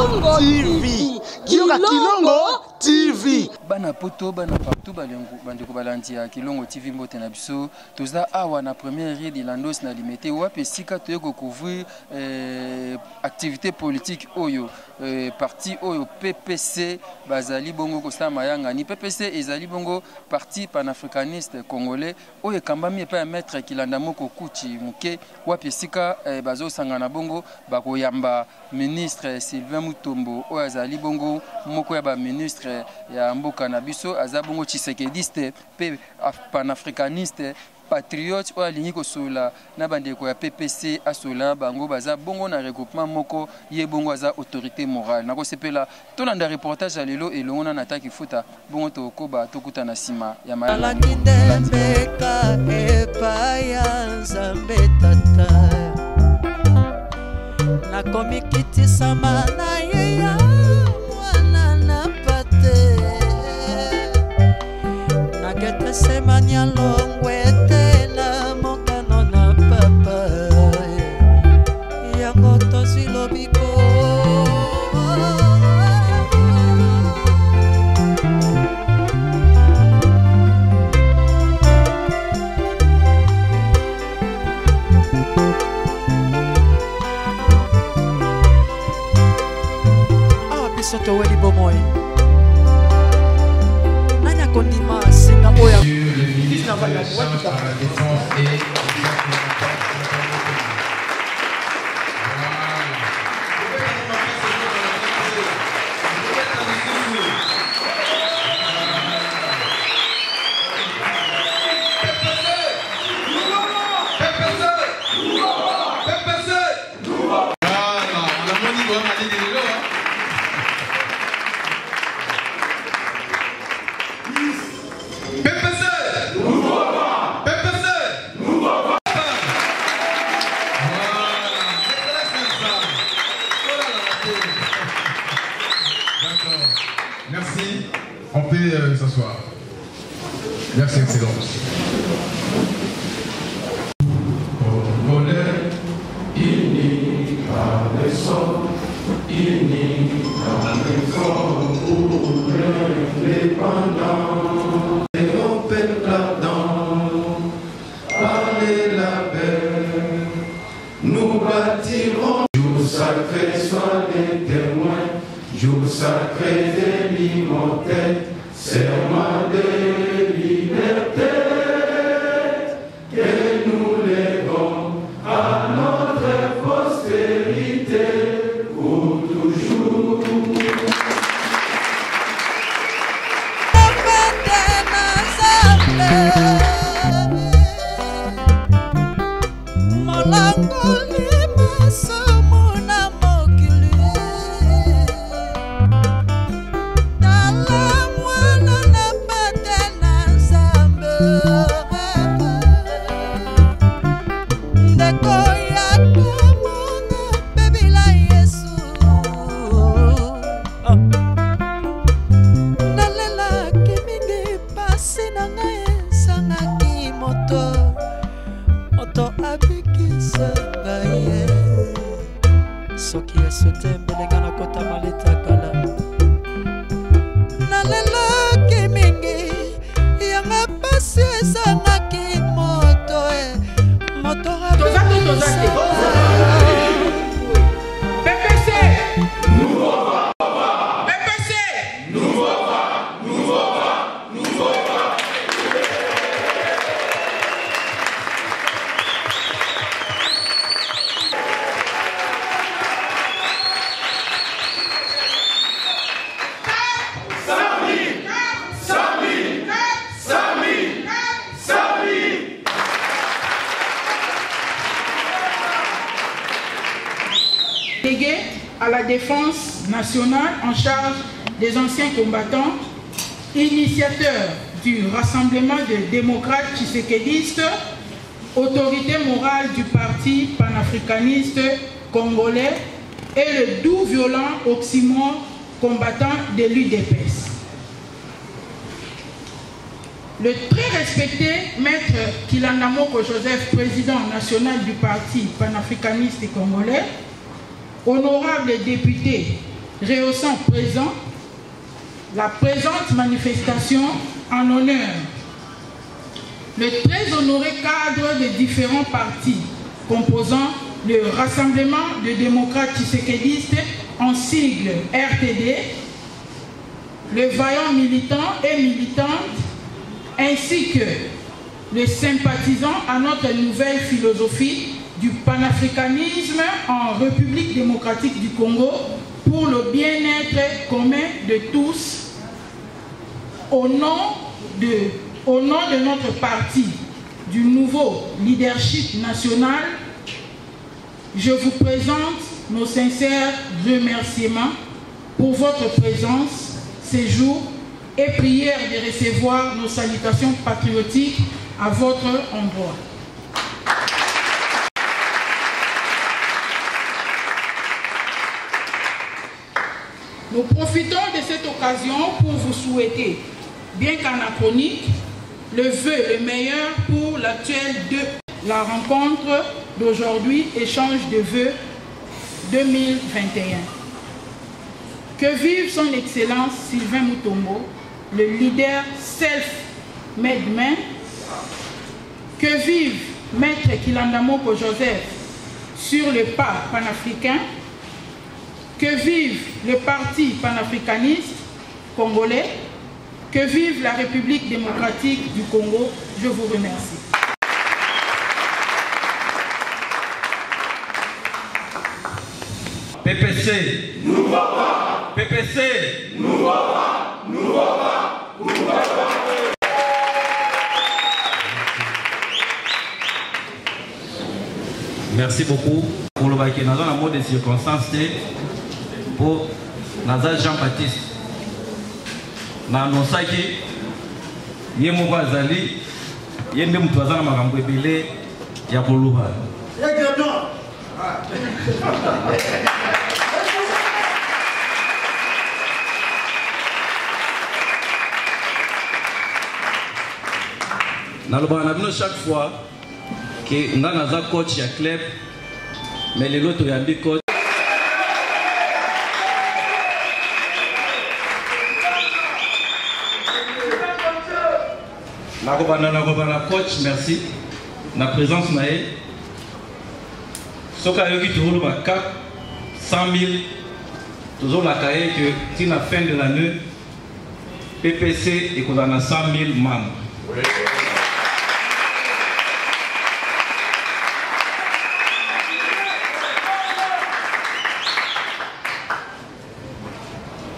Kilongo TV. Kilongo TV. Bana poto bana partout bandeko balandia Kilongo TV mbote na biso toza awa na première ride Landos na limité wapi sika toyeko couvrir activité politique oyo parti oyo PPC bazali bongo kosa mayanga ni PPC ezali bongo parti panafricaniste congolais oyo kambami epa maître Kilanda moko kuchi muke wapi sika bazo sangana bongo bakoyamba ministre Sylvain Mutombo oyo azali bongo moko ya ba ministre ya mboka na biso azabongo tshisekediste pe panafricaniste patriote oyo alingi kosola na bandeko ya PPC asola bango baza bongo na regroupement moko ye bongo aza autorité morale nakosepela tolanda reportage ya lelo elongo na nataki futa bongo tokoba tokuta na sima ya mayala Alakindembeka epaya nzambe tata nakomikitisa mana ye ya mwana na pate nakete semanya longwe tela mokano na papa yango tozilobiko Soto weli bomoy nanya kondima singa oya le ministre de la Défense et merci, on peut s'asseoir. Merci, Excellence. Congolais, unis par les sons, unis par les sons, pour l'indépendance. Et on peine là-dedans, allez la paix, nous bâtirons. Jour sacré, sois les témoins. Jour sacré de l'immortel, serment de liberté, que nous lèvons à notre postérité pour toujours. Soki ya sotembe lengana kota maleta kala nalela kimingi yanga pasi ezangaki moto moto abikisa PPC nouveau PPC nouveau délégué à la défense nationale en charge des anciens combattants, initiateur du rassemblement des démocrates tshisekédistes, autorité morale du parti panafricaniste congolais et le doux violent oxymore combattant de l'UDPS. Le très respecté maître Kilanda Moko Joseph, président national du parti panafricaniste congolais, honorable député rehaussant présent la présente manifestation en honneur. Le très honoré cadre des différents partis composant le Rassemblement de démocrates tshisekédistes en sigle RTD, le vaillant militant et militante, ainsi que les sympathisants à notre nouvelle philosophie du panafricanisme en République démocratique du Congo pour le bien-être commun de tous, au nom de notre parti, du nouveau leadership national, je vous présente nos sincères remerciements pour votre présence, séjour et prière de recevoir nos salutations patriotiques à votre endroit. Nous profitons de cette occasion pour vous souhaiter, bien qu'anachronique, le vœu le meilleur pour l'actuelle de la rencontre d'aujourd'hui, échange de vœux 2021. Que vive son Excellence Sylvain Mutombo, le leader self-made man. Que vive Maître Kilandamoko Joseph sur le pas panafricain. Que vive le parti panafricaniste congolais. Que vive la République démocratique du Congo. Je vous remercie. PPC, nous va. PPC, nous va. Nous va. Nous va. Merci beaucoup pour le bac. Nous avons un mot de circonstance pour Nazar Jean-Baptiste. Nous avons annoncé que nous avons Azali, nous avons Belé, Yakoluba. Chaque fois que nous avons un coach à club, mais les autres ont un coach. La coach, merci. La présence nae. Soka yogi toujours le cap 100 000. Toujours la cahier que si la fin de l'année, PPC et qu'on a 100 000 membres. Oui.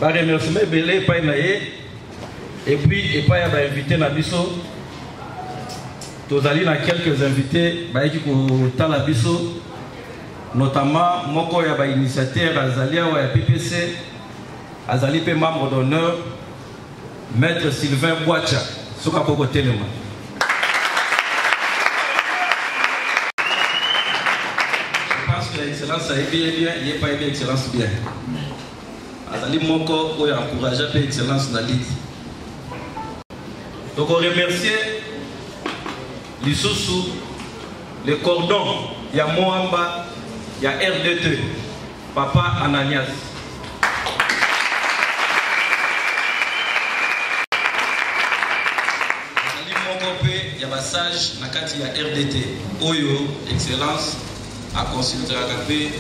Par remerciement belé pas nae. Et puis et pas y a invité Nabiso. Tozali na quelques invités qui ont la biso, notamment moko ya ba initiateur Azalia ou ya PPC, Azali pe membre d'honneur, Maître Sylvain Bouacha, soka koko telema. Je pense que l'excellence a bien, il n'est pas bien excellence bien. Azali moko ou ya encourager pe excellence na lit. Donc on remercie Lissousou, le cordon, il y a Moamba, il y a RDT, Papa Ananias. Il y a Bassage, il y a RDT, Oyo, Excellence, à consulter à Capé,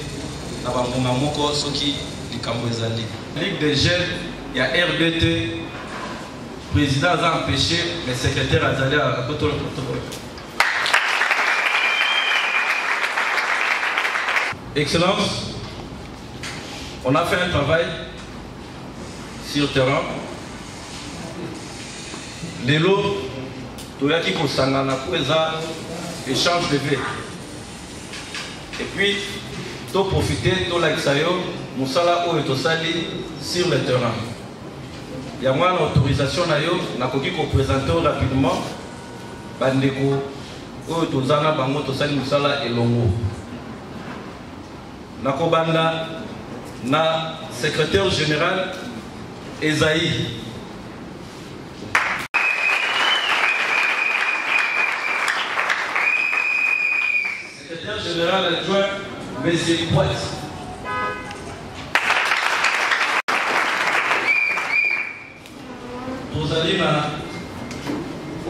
à Bamomoko, Soki, Likambouezali. Ligue des jeunes, il y a RDT, président a empêché, mais secrétaire a allé à Kotolo. Excellence, on a fait un travail sur le terrain. L'élo, tout y qui concerne échange de vœux. Et puis, tout profiter, tout l'exayo, nous sommes sur le terrain. Il y a moins d'autorisation, nous avons présenter rapidement. Bandeko, Tozana, Bango, Tosali, Moussala et Longo. Nakobanda, na secrétaire général Esaïe. Secrétaire général adjoint Bézé Poite. tozali na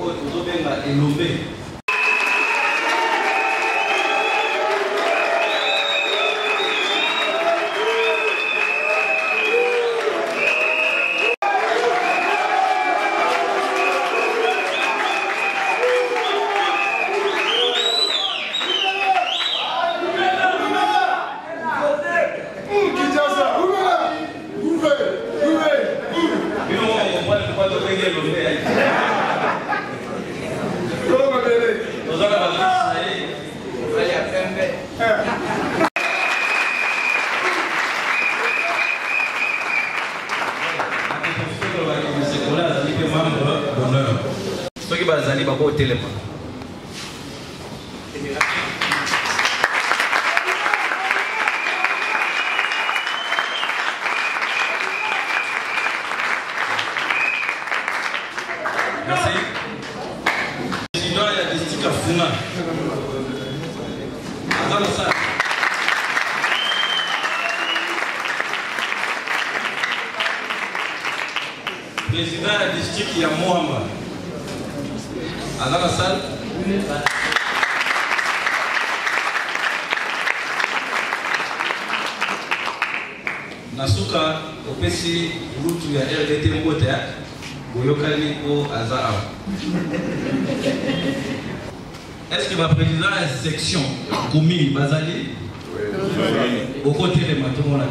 oyo tozobenga elombe. Soki bazali bako telema. Merci. Président ya district ya Funa. Azalo sa. Président ya district ya Moamba. Dans la salle. Nasuka opesi rutu ya RDT Mbota boyokali ko azaa. Est-ce que ma président de la section commune Bazali au côté de Matomo la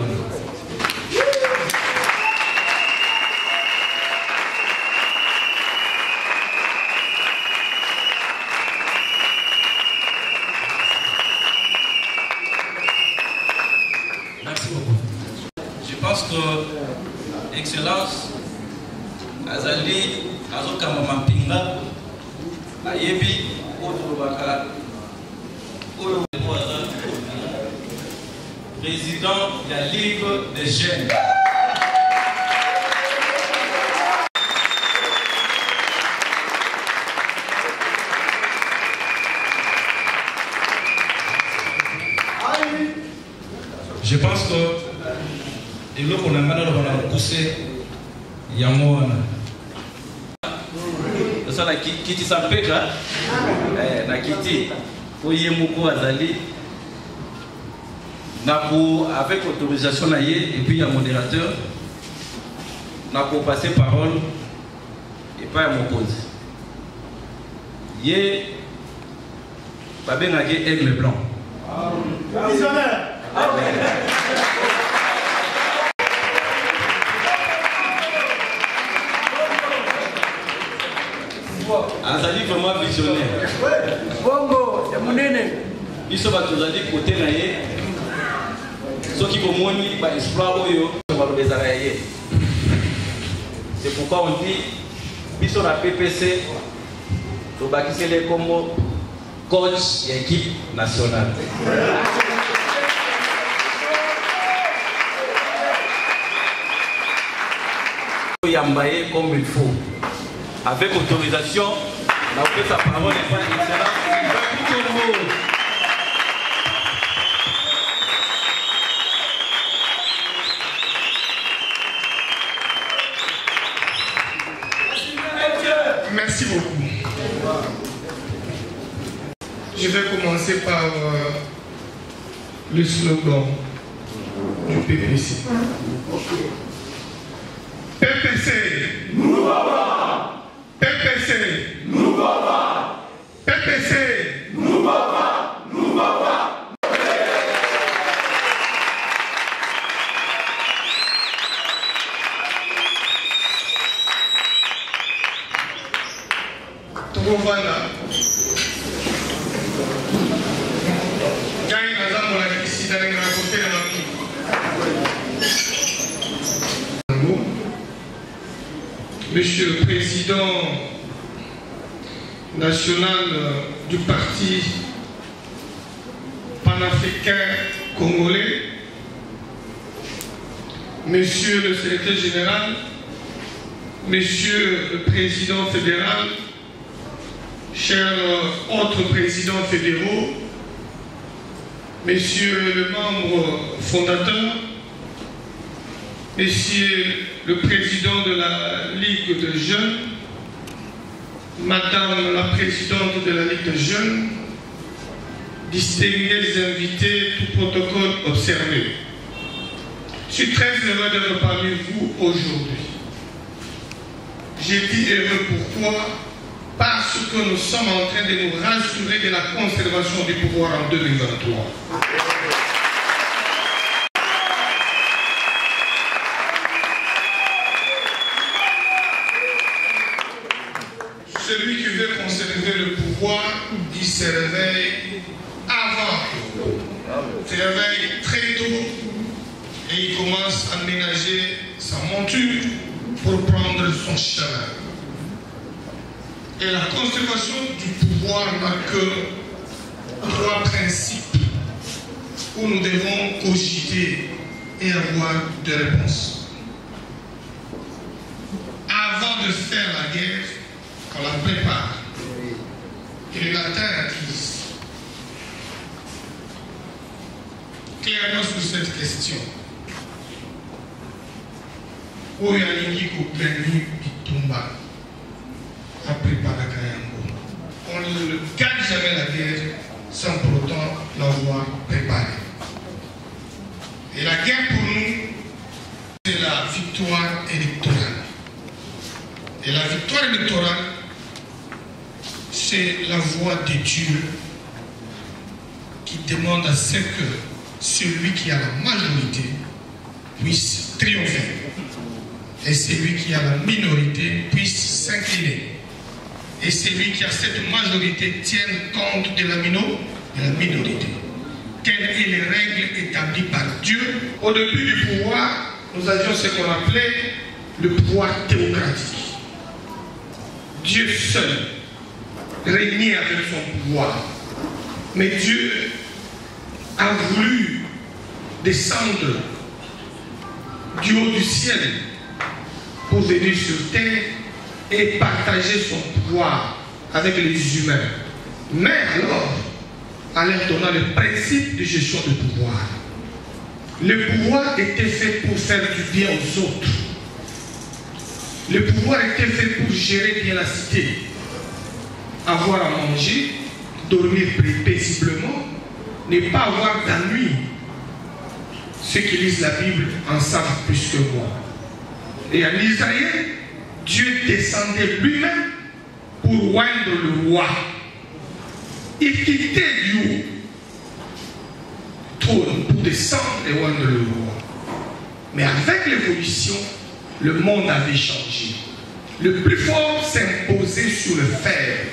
Merci beaucoup. Je pense que Excellence Azali Azokama Mampinga Ayebi Odobaka président de la Ligue des jeunes. Je pense que et là qu'on a maintenant poussé Yamona. Ça la kiti sampeka na kiti oye moko azali na pour avec autorisation na ye et puis il y a modérateur na pour passer parole et pas à mon pose. Ye babenga ye aigle blanc. Visionnaire. Azali vraiment visionnaire. Bongo, ya munene. Biso batozali côté na ye. Soki bomoni ba espoir oyo balobezaka ye. C'est pourquoi on dit biso na PPC tobakisele comme coach et équipe nationale. Yambaye comme il faut. Avec autorisation, on a fait sa parole et pas excellent. Merci beaucoup. Je vais commencer par le slogan du PPC. PPC, nous va. PPC, nous va. PPC, nous va. Nous va. Tokofana. Gagne la zambo la ici dans la côté de la Monsieur le Président national du Parti panafricain congolais, Monsieur le Secrétaire général, Monsieur le Président fédéral, chers autres présidents fédéraux, Messieurs le membre fondateur, Messieurs le président de la Ligue de jeunes, Madame la Présidente de la Ligue des Jeunes, distingués invités, tout protocole observé. Je suis très heureux d'être parmi vous aujourd'hui. J'ai dit heureux pourquoi? Parce que nous sommes en train de nous rassurer de la conservation du pouvoir en 2023. Celui qui veut conserver le pouvoir, il se réveille avant. Il se réveille très tôt et il commence à ménager sa monture pour prendre son chemin. Et la conservation du pouvoir n'a que 3 principes où nous devons cogiter et avoir des réponses. Avant de faire la guerre, on la prépare. Et le latin acquise. Clairement sur cette question. On ne gagne jamais la guerre sans pour autant l'avoir préparée. Et la guerre pour nous, c'est la victoire électorale. Et la victoire électorale, c'est la voix de Dieu qui demande à ce que celui qui a la majorité puisse triompher et celui qui a la minorité puisse s'incliner et celui qui a cette majorité tienne compte de la minorité. Quelles sont les règles établies par Dieu? Au début du pouvoir, nous avions ce qu'on appelait le pouvoir théocratique. Dieu seul régnait avec son pouvoir. Mais Dieu a voulu descendre du haut du ciel pour venir sur terre et partager son pouvoir avec les humains. Mais alors, en leur donnant le principe de gestion de pouvoir. Le pouvoir était fait pour faire du bien aux autres. Le pouvoir était fait pour gérer bien la cité, avoir à manger, dormir paisiblement, ne pas avoir d'ennui. Ceux qui lisent la Bible en savent plus que moi. Et en Israël, Dieu descendait lui-même pour oindre le roi. Il quittait du haut trône pour descendre et oindre le roi. Mais avec l'évolution, le monde avait changé. Le plus fort s'imposait sur le fer.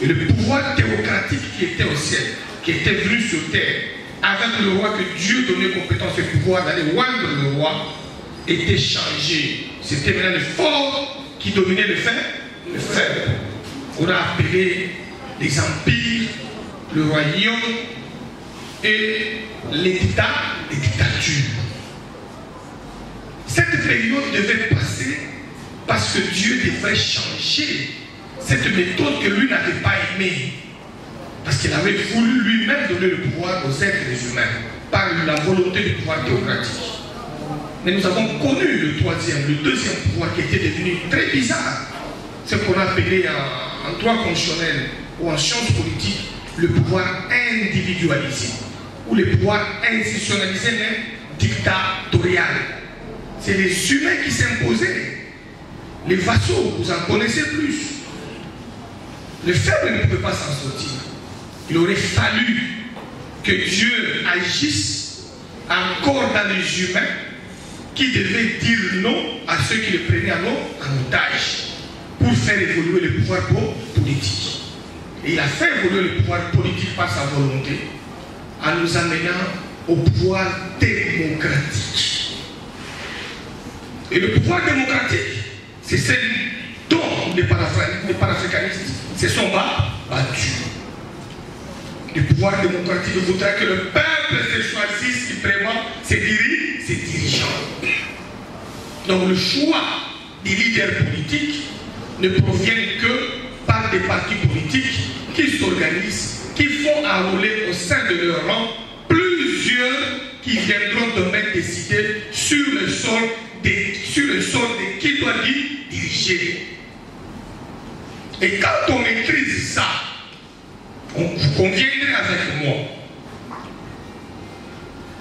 Et le pouvoir théocratique qui était au ciel, qui était venu sur terre, avec le roi que Dieu donnait compétence et pouvoir d'aller oindre le roi, était changé. C'était maintenant le fort qui dominait le faible. On a appelé les empires, le royaume et les dictatures. Cette période devait passer parce que Dieu devait changer cette méthode que lui n'avait pas aimée. Parce qu'il avait voulu lui-même donner le pouvoir aux êtres humains par la volonté du pouvoir théocratique. Mais nous avons connu le deuxième pouvoir qui était devenu très bizarre. Ce qu'on a appelé en droit constitutionnel ou en sciences politiques le pouvoir individualisé ou le pouvoir institutionnalisé mais dictatorial. C'est les humains qui s'imposaient. Les vassaux, vous en connaissez plus. Le faible ne pouvait pas s'en sortir. Il aurait fallu que Dieu agisse encore dans les humains qui devaient dire non à ceux qui le prenaient en otage pour faire évoluer le pouvoir politique. Et il a fait évoluer le pouvoir politique par sa volonté en nous amenant au pouvoir démocratique. Et le pouvoir démocratique, c'est celui dont les panafricanistes se sont battus. Le pouvoir démocratique voudrait que le peuple se choisisse suprêmement ses dirigeants. Donc le choix des leaders politiques ne provient que par des partis politiques qui s'organisent, qui font enrôler au sein de leur rang plusieurs qui viendront demain décider sur le sol de qui doit diriger. Et quand on maîtrise ça, vous conviendrez avec moi,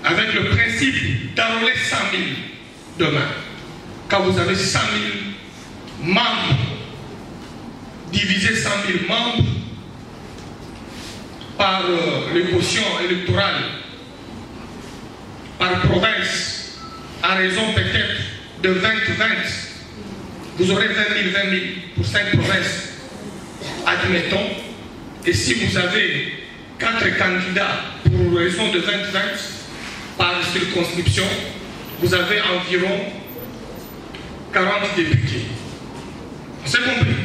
avec le principe d'enrôler 100 000 demain. Quand vous avez 100 000 membres, diviser 100 000 membres par les quotients électorales, par province, à raison peut-être de 20-20, vous aurez 20 000 pour 5 provinces, admettons. Et si vous avez 4 candidats pour raison de 20-20 par circonscription, vous avez environ 40 députés. C'est compris?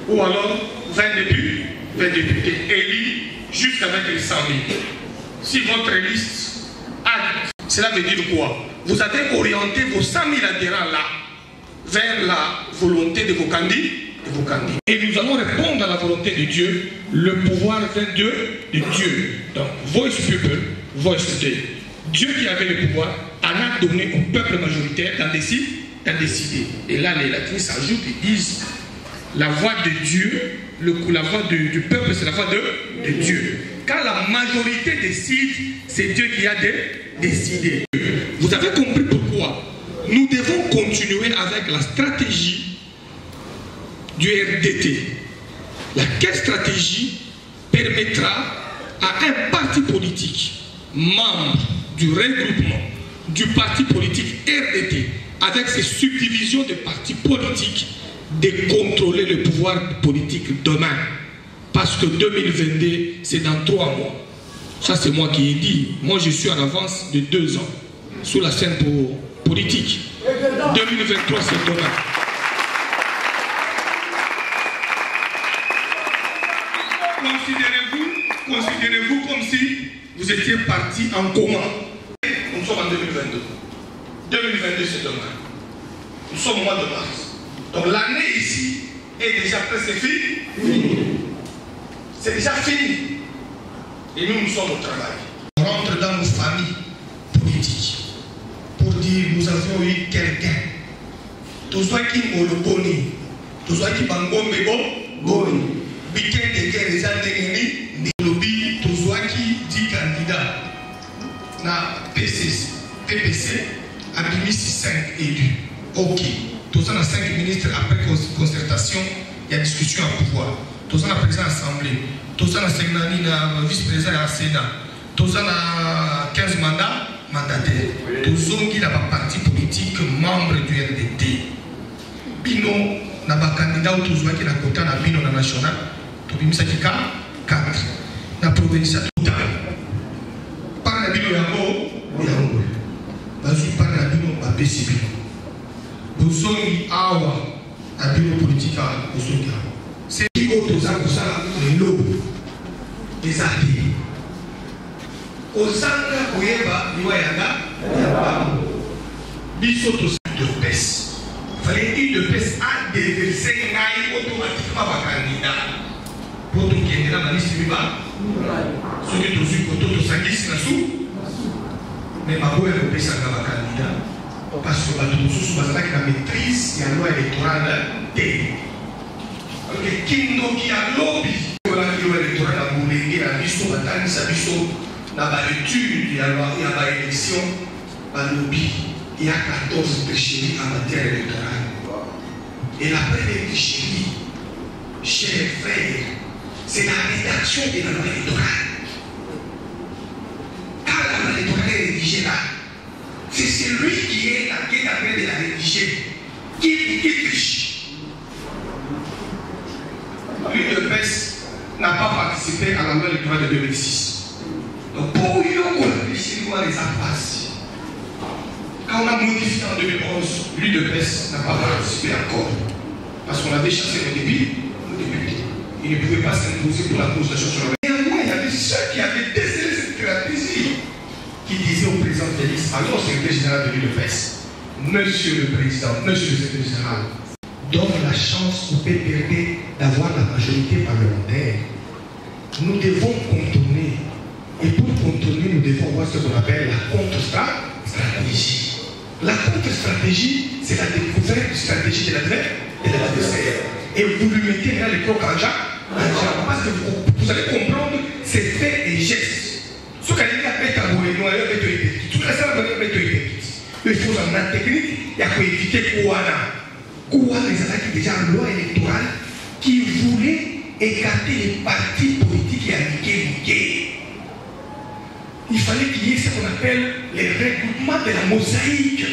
Ou alors 20 députés élus jusqu'avec les 100 000. Si votre liste a, cela veut dire quoi? Vous avez orienté vos 100 000 adhérents là vers la volonté de vos candidats. Et nous allons répondre à la volonté de Dieu. Le pouvoir vient de Dieu. Donc, voice people, voice today. Dieu qui avait le pouvoir en a donné au peuple majoritaire d'en décider. Et là, les latins s'ajoutent et disent la voix de Dieu, la voix du peuple, c'est la voix de Dieu. Quand la majorité décide, c'est Dieu qui a décidé. Vous avez compris pourquoi nous devons continuer avec la stratégie du RDT. Laquelle stratégie permettra à un parti politique, membre du regroupement du parti politique RDT, avec ses subdivisions de partis politiques, de contrôler le pouvoir politique demain. Parce que 2022, c'est dans 3 mois. Ça, c'est moi qui ai dit. Moi, je suis en avance de 2 ans sur la scène politique. 2023, c'est demain. Considérez-vous comme si vous étiez parti en commun. Nous sommes en 2022. 2022, c'est demain. Nous sommes au mois de mars. Donc l'année ici est déjà presque finie. C'est déjà fini. Et nous sommes au travail. On rentre dans nos familles politiques pour dire nous avons eu quelqu'un. Tout ce qui est le boni, tout ce qui est boni, week-end de guerre, les années lobby, tout ce qui dit candidat na PPC a mis 5 élus. Ok. Tout ça, 5 ministres après concertation, il y a discussion à pouvoir. Tout ça, président de l'Assemblée. Tout ça, vice-président à la Sénat. Tout ça, 15 mandats mandataires. Tout ça, qui n'a pas parti politique, membre du RDT. Bino, n'a pas candidat ou tout ça qui n'a côté na Bino na national. Tout le monde qui 4. Na provincial. Par la Bino Yango, Yango. Bazu par la Bino, PCB. Bozongi awa à bureau politique à Bozongi. C'est qui autres pour ça les lobes, les athées. Osanga Koyeba, Iwayanga, Bisoto de pèse. Fallait une de pèse à déverser Naï automatiquement par candidat. Pour tout qui est dans la liste du bas, ceux qui ont su que tout s'agisse là sous, mais ma boue est pèse à candidat. Parce que la maîtrise de la loi électorale est. Le Kindo qui a lobby pour la loi électorale a boulé, la mission batani sa mission, la étude de la loi et la élection, la lobby, il y a 14 tricheries en matière électorale. Et la première tricherie, chers frères, c'est la rédaction de la loi électorale. Quand la loi électorale est rédigée là, c'est celui qui est en train de la rédiger qui triche. L'UDPS n'a pas participé à la loi électorale de 2006. Donc pour lui, on réfléchit comment les a passés. Quand on a modifié en 2011, l'UDPS n'a pas participé encore. Parce qu'on avait chassé nos députés. Il ne pouvait pas s'imposer pour la consultation sur le. Néanmoins, il y avait ceux qui avaient décelé cette stratégie, qui disait au président Félix, alors secrétaire général de l'UDPS, Monsieur le Président, Monsieur le secrétaire général, donne la chance au PPRD d'avoir la majorité parlementaire. Nous devons contourner. Et pour contourner, nous devons voir ce qu'on appelle la contre-stratégie. La contre-stratégie, c'est la découverte de stratégie de l'adversaire. et vous lui mettez là les crocs en jambe, parce que vous allez comprendre ses faits et gestes. Ce qu'on a dit à Pétain, il faut une technique, il y a éviter Kouana. Kouana, c'est déjà une loi électorale qui voulait écarter les partis politiques et amicaux. Il fallait qu'il y ait ce qu'on appelle les regroupements de la mosaïque.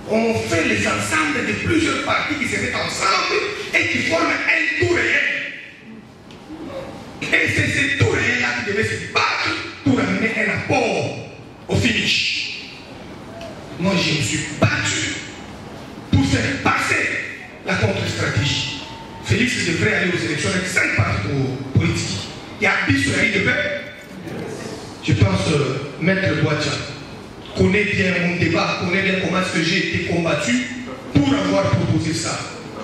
On fait les ensembles de plusieurs partis qui se mettent ensemble et qui forment un tout réel. Et c'est ce tout réel-là qui devait se battre pour amener un apport au finish. Moi, je me suis battu pour faire passer la contre-stratégie. Félix devrait aller aux élections avec 5 partis politiques. Il y a 10 sur la ligne de paix. Je pense, Maître Boatia connaît bien mon débat, connaît bien comment est-ce que j'ai été combattu pour avoir proposé ça.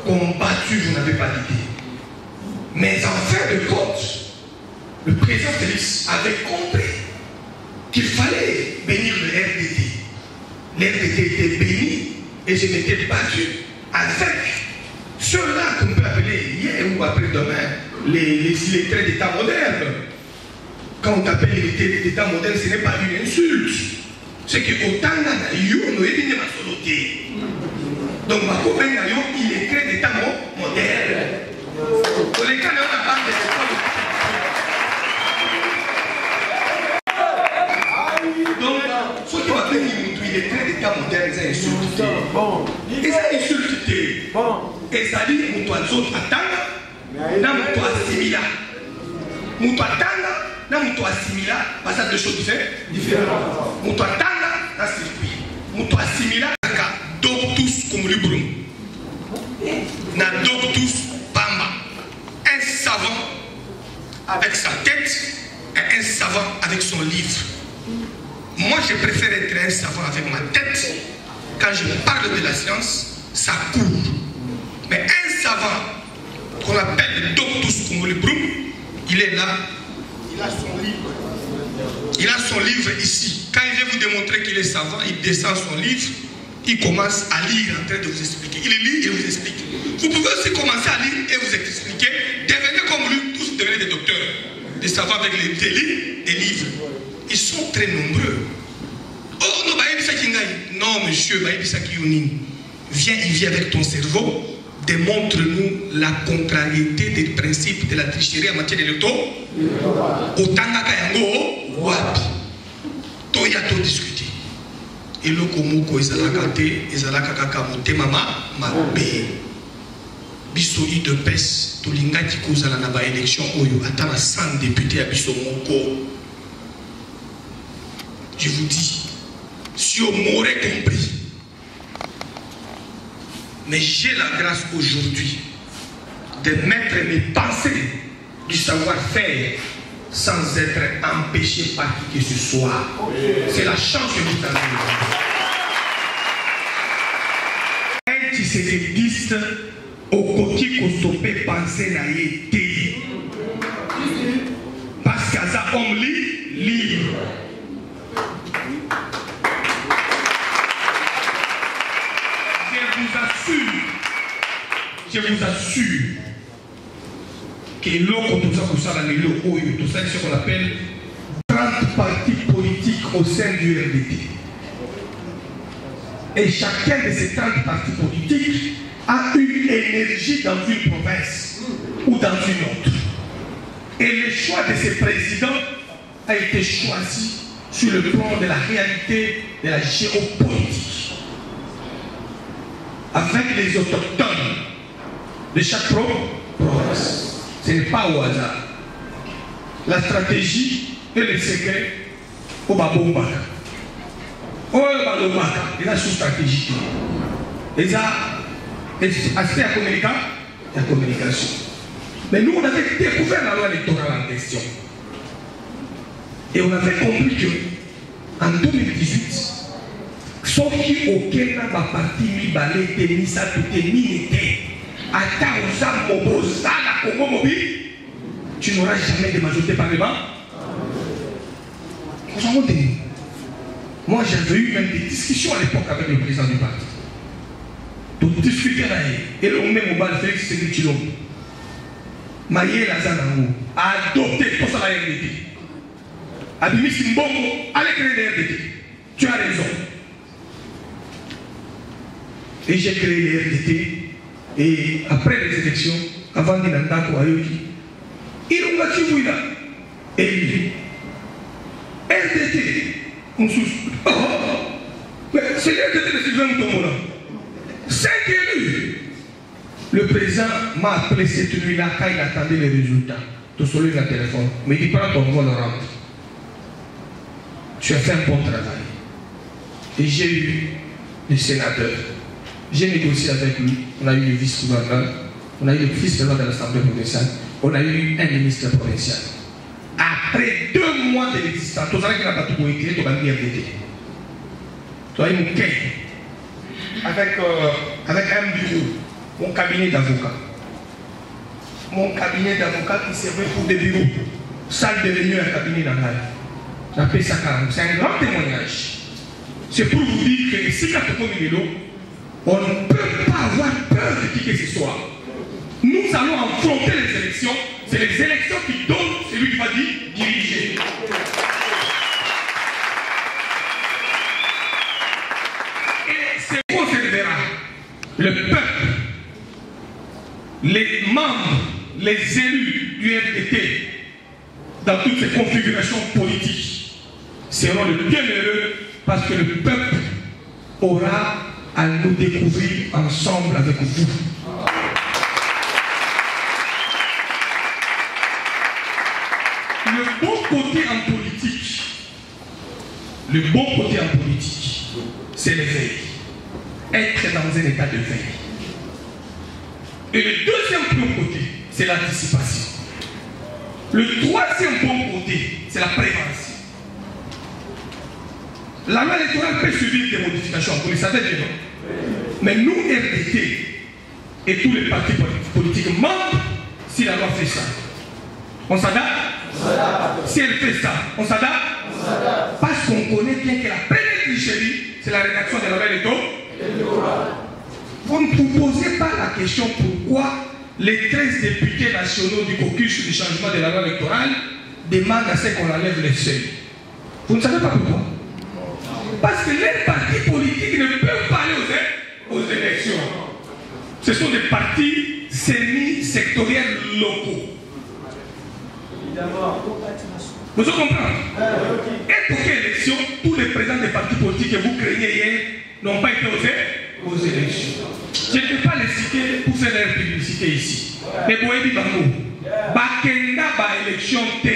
Combattu, vous n'avez pas d'idée. Mais en fin de compte, le président Félix avait compris qu'il fallait bénir le RDD. Le RDD était béni et je m'étais battu avec ceux-là qu'on peut appeler hier ou après-demain les illettrés d'État moderne. Quand on t'appelle les d'État moderne, ce n'est pas une insulte. C'est que autant on est venu à soloter. Donc, il est créé d'État moderne. Pour les cas, on a pas de donc, ce qui va venir, il est créé d'État moderne, c'est insulté. Et c'est insulté. Et ça dit, on doit nous attendre, dans mon toit similaire. Mon toit attendre. Dans mon toit similaire, parce que deux choses différentes. Mon toit tanga, dans ce circuit. Mon toit similaire, doctus comme le brum. Na doctus bamba. Un savant avec sa tête et un savant avec son livre. Moi, je préfère être un savant avec ma tête. Quand je parle de la science, ça court. Mais un savant qu'on appelle doctus comme le brum, il est là. Il a son livre. Il a son livre ici. Quand il vient vous démontrer qu'il est savant, il descend son livre, il commence à lire en train de vous expliquer. Il lit et vous explique. Vous pouvez aussi commencer à lire et vous expliquer. Devenez comme lui, tous devenez des docteurs. Des savants avec des livres. Ils sont très nombreux. Oh non, non monsieur, viens, il vient avec ton cerveau. Démontre-nous la contrariété des principes de la tricherie en matière d'électorat. Otanga Kayango, Wapi. Toya to discuter. Et le Komoko Ezalakate, Ezalakaka Mote Mama, Mabe. Bissoyi de PES, Tolinga Tikozala na ba élection Oyo, attends 100 députés à Bissomoko. Je vous dis, si on m'aurait compris, mais j'ai la grâce aujourd'hui de mettre mes pensées du savoir-faire sans être empêché par qui que ce soit. C'est la chance que vous avez. Un Tshisekedi au côté qu'on stoppé penser n'a été. Parce qu'à ça, on lit libre. Je vous assure que l'eau, tout ça, c'est ce qu'on appelle 30 partis politiques au sein du RDD. Et chacun de ces 30 partis politiques a une énergie dans une province ou dans une autre. Et le choix de ces présidents a été choisi sur le plan de la réalité de la géopolitique. Avec les autochtones de chaque province. Ce n'est pas au hasard. La stratégie et le secret au Babombaka. Au Babombaka, il y a sous-stratégie. Il y a aspect à communication. Mais nous, on avait découvert la loi électorale en question. Et on avait compris qu'en 2018, sauf qu'aucun n'a pas parti mi balé, ni ça, tout est mi était. Tu n'auras jamais de majorité par le bas. Moi, j'avais eu même des discussions à l'époque avec le président du parti. Donc, discuter là, et le même au bal Félix Tshisekedi Tshilombo. Maïe Lazanango a adopté pour ça la RDT. Abimisi Mbongo, allez créer la RDT. Tu as raison. Et j'ai créé les RDT. Et après les élections, avant d'Inandako Ayoki, il a dit élu. RDT. C'est l'RDT de Sylvain Moutomona. 5 élus. Le président m'a appelé cette nuit-là quand il attendait les résultats. Tout seul, il a téléphone. Mais il dit prends ton vol, rentre. Tu as fait un bon travail. Et j'ai eu le sénateur. J'ai négocié avec lui. On a eu le vice-gouverneur. On a eu le vice-président de l'Assemblée provinciale. On a eu un ministre provincial. Après 2 mois de l'existence, tu savais qu'il n'a pas tout écrit, tu vas bien aider. Tu as eu mon quai. Avec un bureau. Mon cabinet d'avocat. Mon cabinet d'avocat qui servait pour des bureaux. Salle de réunion, un cabinet d'avocat. J'appelle ça carrément. C'est un grand témoignage. C'est pour vous dire que si on ne peut pas avoir peur de qui que ce soit. Nous allons affronter les élections. C'est les élections qui donnent celui qui va diriger. Et c'est qu'on se verra. Le peuple, les membres, les élus du RDT, dans toutes ces configurations politiques, seront le bienheureux parce que le peuple aura à nous découvrir ensemble avec vous. Le bon côté en politique, c'est l'éveil. Être dans un état de veille. Et le deuxième bon côté, c'est l'anticipation. Le troisième bon côté, c'est la prévention. La loi électorale peut subir des modifications, vous le savez bien. Mais nous, RDT, et tous les partis politiques membres, si la loi fait ça, on s'adapte. Si elle fait ça, on s'adapte. Parce qu'on connaît bien que la première tricherie, c'est la rédaction de la loi électorale. Vous ne vous posez pas la question pourquoi les 13 députés nationaux du caucus du changement de la loi électorale demandent à ce qu'on enlève les seuils. Vous ne savez pas pourquoi? Parce que les partis politiques ne peuvent pas aller aux élections. Ce sont des partis semi-sectoriels locaux. Vous comprenez? Et pour quelle élection, tous les présidents des partis politiques que vous craignez hier n'ont pas été aux élections. Je ne peux pas les citer pour faire leur publicité ici. Mais vous voyez, Bakenda ba élection T.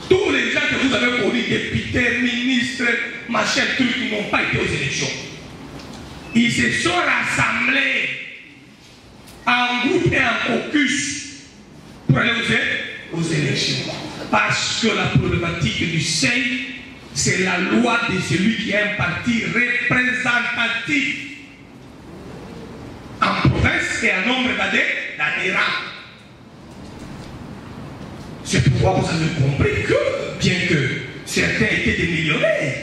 Tous les gens que vous avez connus, députés, ministres, machin, trucs, qui n'ont pas été aux élections. Ils se sont rassemblés en groupe et en caucus pour aller aux élections. Parce que la problématique du seuil, c'est la loi de celui qui est un parti représentatif en province et en nombre d'adhérents. C'est pourquoi vous avez compris que, bien que certains étaient des millionnaires,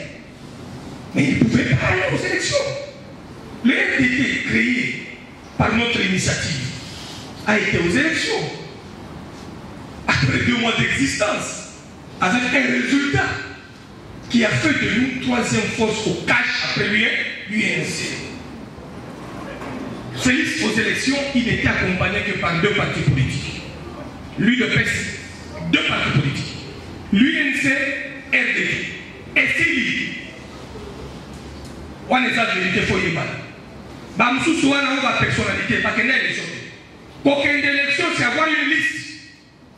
mais ils ne pouvaient pas aller aux élections. Le RDT créé par notre initiative a été aux élections. Après 2 mois d'existence, avec un résultat qui a fait de nous troisième force au cash après l'UNC. Félix aux élections, il n'était accompagné que par 2 partis politiques. Lui de PES, 2 partis politiques. L'UNC, RDT. Et Sili. On est à la vérité, il faut y aller. Bamsou soit dans la personnalité, pas qu'il y ait élection. Aucune élection, c'est avoir une liste.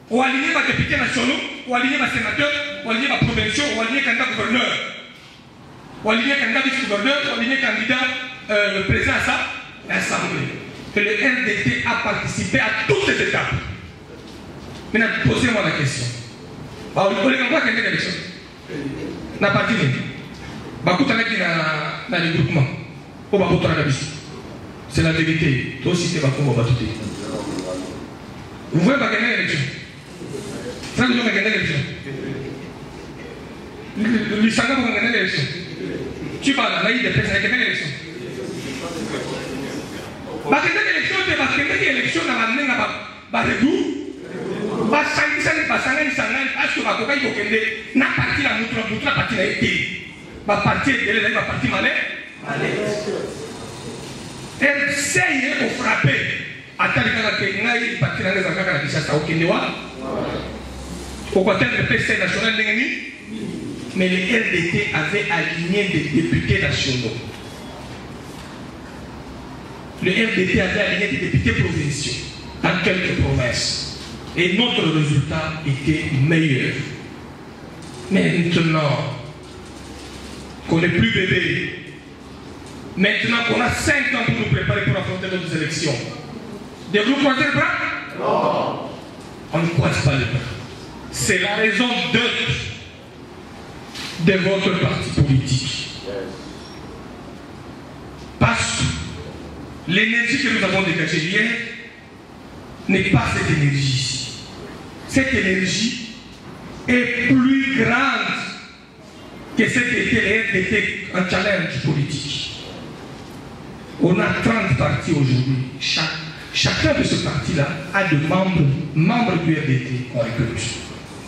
Ou aligner ma député nationaux, ou aligner ma sénateur, ou aligner ma provinciaux, ou aligner candidat gouverneur, ou aligner candidat vice-gouverneur, ou aligner candidat le président à ça, l'Assemblée. Que le RDT a participé à toutes ces étapes. Maintenant, posez-moi la question. Vous voulez qu'on voit quelle est l'élection? N'a pas dit. Dans le groupement. C'est la vérité. Toi aussi, c'est pas comme on va tout dire. Vous voyez pas gagner l'élection? Ça, vous avez gagné l'élection. Le Sanga va gagner l'élection. Tu parles, là, il est prêt à gagner l'élection. Parce que l'élection, c'est parce que l'élection n'a pas basangisa basangisa parce que bakoka kokende na parti la mutu la parti la été ba parti de la ba parti malais elle essaye de frapper atali kaka ke ngai parti la ngeza kaka la Kinshasa okende wa au côté de PC national ndengeni mais le RDT avait aligné des députés nationaux. Le RDT avait aligné des députés provinciaux dans quelques provinces. Et notre résultat était meilleur. Maintenant qu'on n'est plus bébé, maintenant qu'on a 5 ans pour nous préparer pour affronter nos élections, devez-vous croiser les bras? Non. On ne croise pas les bras. C'est la raison d'être de votre parti politique. Parce que l'énergie que nous avons dégagée hier n'est pas cette énergie. Cette énergie est plus grande que cet été un challenge politique. On a 30 partis aujourd'hui. Chacun de ce parti-là a des membres du RDT qu'on recrute.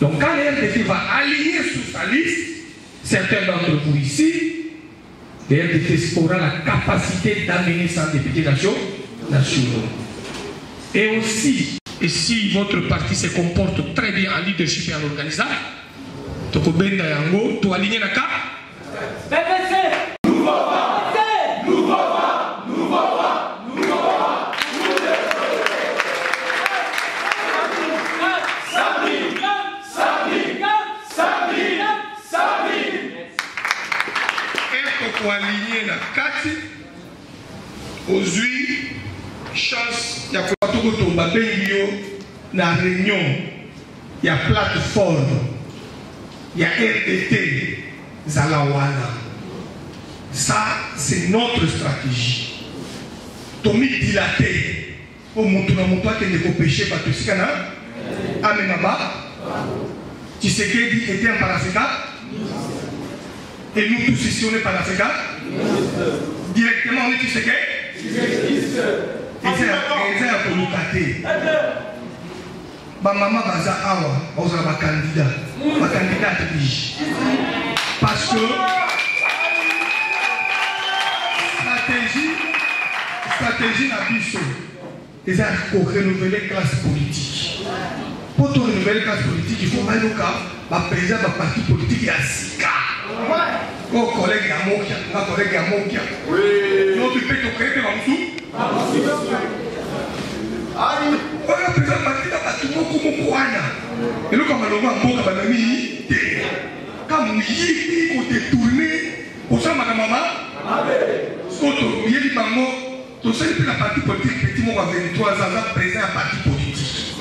Donc quand le RDT va aligner sur sa liste, certains d'entre vous ici, le RDT aura la capacité d'amener 100 députés nationaux. Et aussi, et si votre parti se comporte très bien en leadership et en organisation, tu peux aligner la carte. Pour aligner la carte, aujourd'hui, chance, il y a la réunion, il y a plateforme, il y a RDT, Zalawana. Ça, c'est notre stratégie. Tomi dilaté, au Moutouna qui ne peut pêcher pas tout ce qu'il y a. Amenaba, tu sais qu'il était un parafricain. Et nous tous ici, on est panafricains. Directement, on est tous séqués. Et c'est un peu nous gâter. Maman Baza Awa, on a ma candidat. Ma candidate dit. Parce que stratégie n'a plus ça. Et ça, il faut renouveler la classe politique. Pour renouveler la classe politique, il faut mettre le cas, président de la parti politique et à Sika. Oh, collègue Yamokia, ma collègue Yamokia. Oui. Non, tu peux te créer comme tout. Oh, le président parti n'a pas tout le monde comme Kouana. Et nous, comme on a un mot comme un ami, comme on est détourné, pour ça, madame maman, quand on y est, maman, tout ça, il la partie politique, effectivement, à 23 ans, président à parti politique.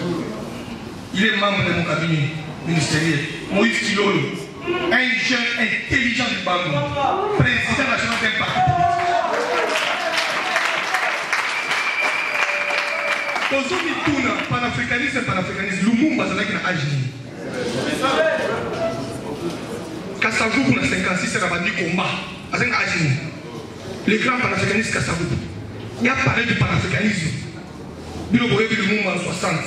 Il est membre de mon cabinet ministériel. Moïse Kilolo. Un jeune intelligent du Bambou, président national d'un parti politique. Aujourd'hui, tout le panafricanisme, Lumumba, c'est là qu'il a agi. Kassavou, on a 56, c'est la bande du combat. C'est un agi. Les grands panafricanistes Kassavou. Il a parlé du panafricanisme. Bilo Boye Lumumba en 60.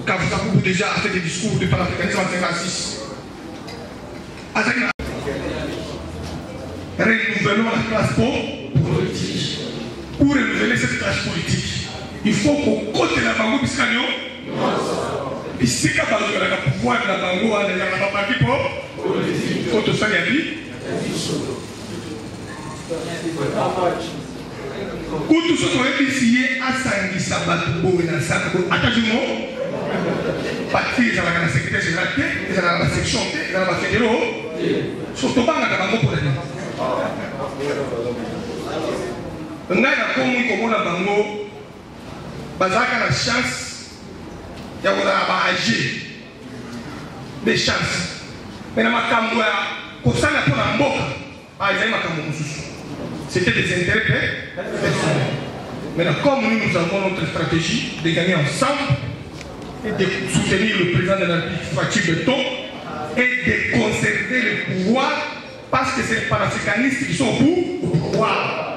Kassavou déjà a fait des discours de panafricanisme en 56. Renouvelons la classe politique. Pour renouveler cette classe politique, il faut qu'on côte la bango biscanio. Et si quand on a le pouvoir de la bango, on a pas parti pour politique. Faut tout ça y aller. Quand tout ce qu'on a essayé à Sangi Sabato et dans Sango, attention. Parti, ils ont la secrétaire générale, ils ont la section, ils ont la fédéraux. Surtout pas dans la bango pour les gens. On a la bango, bazaka la chance, il y a agi des chances. Mais dans ma camboua, pour ça, la mboka, c'était des intérêts personnels. Maintenant, comme nous avons notre stratégie de gagner ensemble, et de soutenir le président de la République Fatih Beton et de conserver le pouvoir parce que c'est les panafricanistes qui sont au pouvoir.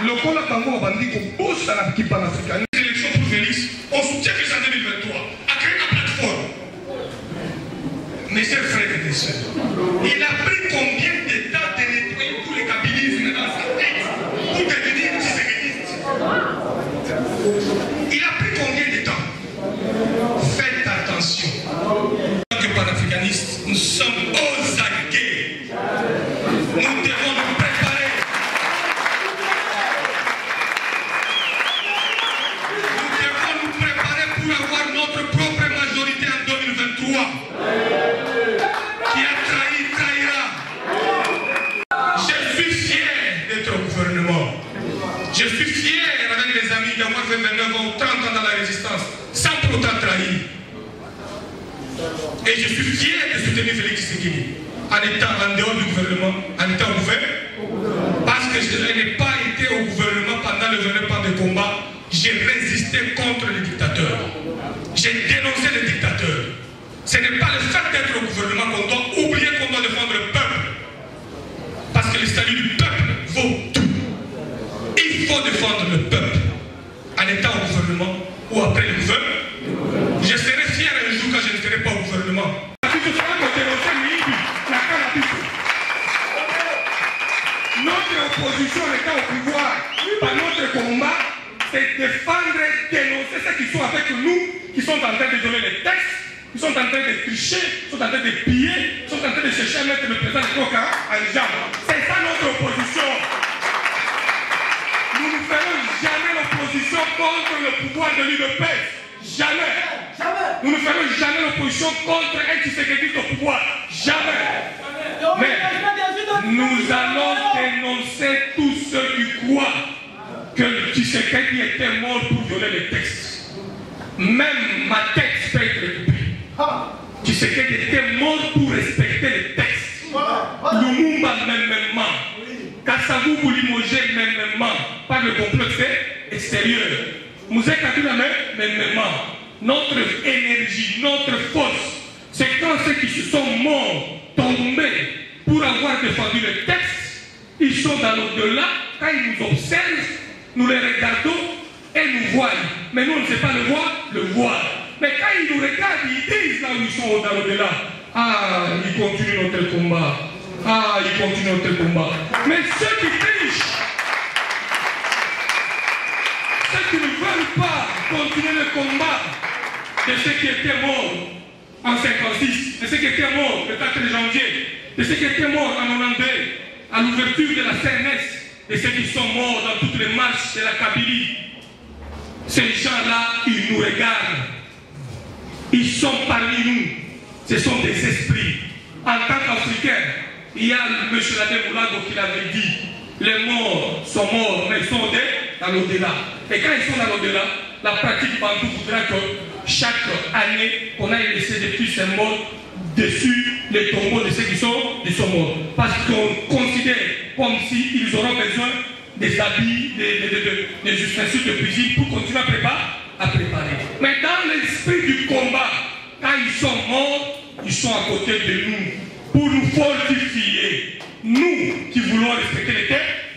lokola bango bandi kobosa na qui panafricanisme. L'élection pour Félix, on soutient que c'est en 2023. A créé la plateforme. Mes chers frères et sœurs, il a pris combien de temps de nettoyer tous les kabylismes dans sa tête pour devenir tshisekidiste? Il a pris combien de temps? Faites attention. En tant que panafricanistes, nous sommes aux aguets. Nous devons nous préparer. Nous devons nous préparer pour avoir notre propre majorité en 2023. Qui a trahi, trahira. Je suis fier d'être au gouvernement. Je suis fier avec les amis d'avoir fait 29 ans, 30 ans dans la résistance, sans pour autant trahir. Et je suis fier de soutenir Félix Tshisekedi, en étant en dehors du gouvernement, en étant au gouvernement. Parce que je n'ai pas été au gouvernement pendant le 29 ans de combat, j'ai résisté contre les dictateurs. J'ai dénoncé les dictateurs. Ce n'est pas le fait d'être au gouvernement qu'on doit oublier qu'on doit défendre le peuple. Parce que le salut du peuple vaut tout. Il faut défendre le peuple en étant au gouvernement ou après le gouvernement. Je serai fier un jour quand je ne serai pas au gouvernement. Notre opposition en étant au pouvoir, par notre combat, c'est défendre et dénoncer ceux qui sont avec nous, qui sont en train de donner les textes. Ils sont en train de tricher, ils sont en train de piller, ils sont en train de chercher à mettre le président de Coca en jambe. C'est ça notre opposition. Nous ne ferons jamais l'opposition contre le pouvoir de l'UDPS. Jamais. Nous ne ferons jamais l'opposition contre un Tshisekedi au pouvoir. Jamais. Mais nous allons dénoncer tous ceux qui croient que Tshisekedi était mort pour violer les textes. Même ma texte peut être récupérée. Tshisekedi était mort pour respecter les textes. Lumumba même, Kassavou pour limoger même, par le complot extérieur. Mouzé Kabila même, notre énergie, notre force, c'est quand ceux qui se sont morts, tombés pour avoir défendu les textes, ils sont dans l'au-delà, quand ils nous observent, nous les regardons et nous voient. Mais nous on ne sait pas le voir. Mais quand ils nous regardent, ils disent là où ils sont dans l'au-delà. Ah, ils continuent notre combat. Ah, ils continuent notre combat. Mais ceux qui trichent, ceux qui ne veulent pas continuer le combat de ceux qui étaient morts en 56, de ceux qui étaient morts le 4 janvier, de ceux qui étaient morts en 92, à l'ouverture de la CNS, de ceux qui sont morts dans toutes les marches de la Kabylie, ces gens-là, ils nous regardent. Ils sont parmi nous. Ce sont des esprits. En tant qu'Africains, il y a M. Ladé Moulago qui l'avait dit. Les morts sont morts, mais ils sont dans l'au-delà. Et quand ils sont dans l'au-delà, la pratique Bantou voudra que chaque année, on aille laisser des petits symboles dessus les tombeaux de ceux qui sont morts. Parce qu'on considère comme s'ils auront besoin des habits, des ustensiles de cuisine pour continuer à préparer. Mais dans l'esprit du combat, quand ils sont morts, ils sont à côté de nous pour nous fortifier. Nous qui voulons respecter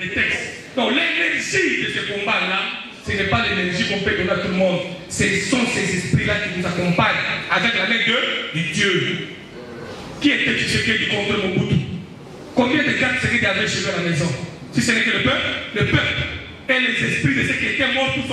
les textes. Donc l'énergie de ce combat-là, ce n'est pas l'énergie qu'on peut donner à tout le monde. Ce sont ces esprits-là qui nous accompagnent avec la main de Dieu. Qui était Tshisekedi contre Mobutu? Combien de gardes Tshisekedi avaient chez eux à la maison? Si ce n'est que le peuple et les esprits de ceux qui étaient morts pour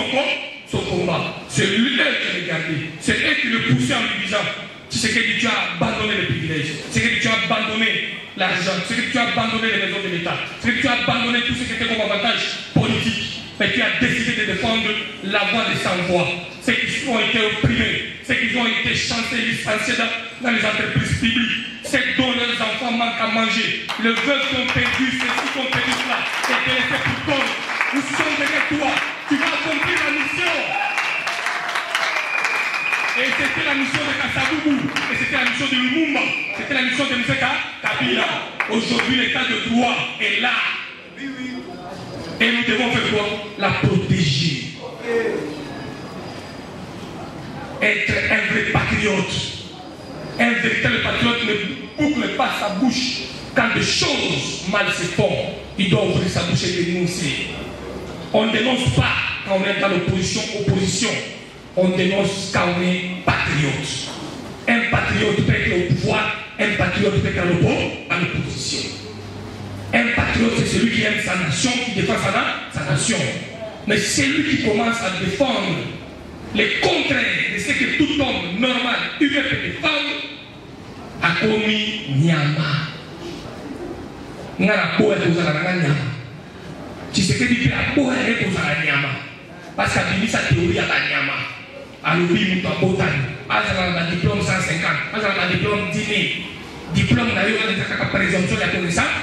son combat. C'est lui qui les gardait. C'est eux qui le poussaient en lui disant Tshisekedi, tu as abandonné les privilèges. Tshisekedi, tu as abandonné l'argent. Tshisekedi, tu as abandonné les maisons de l'État. Tshisekedi, tu as abandonné tout ce qui était comme avantage politique. Mais tu as décidé de défendre la voix des sans-voix. Ceux qui ont été opprimés, ceux qui ont été chancés, licenciés dans les entreprises publiques, ceux dont leurs enfants manquent à manger, le veuve qui ont perdu, ceux qui ont perdu cela, et qui étaient pour compte. Nous sommes derrière toi. Tu vas accomplir la mission. Et c'était la mission de Kassaboubou. Et c'était la mission de Lumumba. C'était la mission de M. Kabila. Aujourd'hui, l'état de droit est là. Et nous devons faire quoi? La protéger. Être un vrai patriote. Un véritable patriote ne boucle pas sa bouche. Quand des choses mal se font, il doit ouvrir sa bouche et dénoncer. On ne dénonce pas quand on est dans l'opposition, on dénonce quand on est patriote. Un patriote peut être au pouvoir, un patriote peut être à l'opposition. Un patriote, c'est celui qui aime sa nation, qui défend sa nation. Mais celui qui commence à défendre les contraires de ce que tout homme normal, humain peut défendre, a commis Nyama. Ngana boa kozala na Nyama. Tu sais que tu peux boa kozala Nyama. Parce que tu sa théorie à la Nyama. Alobi muta botani. Azala na diplôme 150, azala na diplôme 10 000. Diplôme na yo na présomption de la connaissance.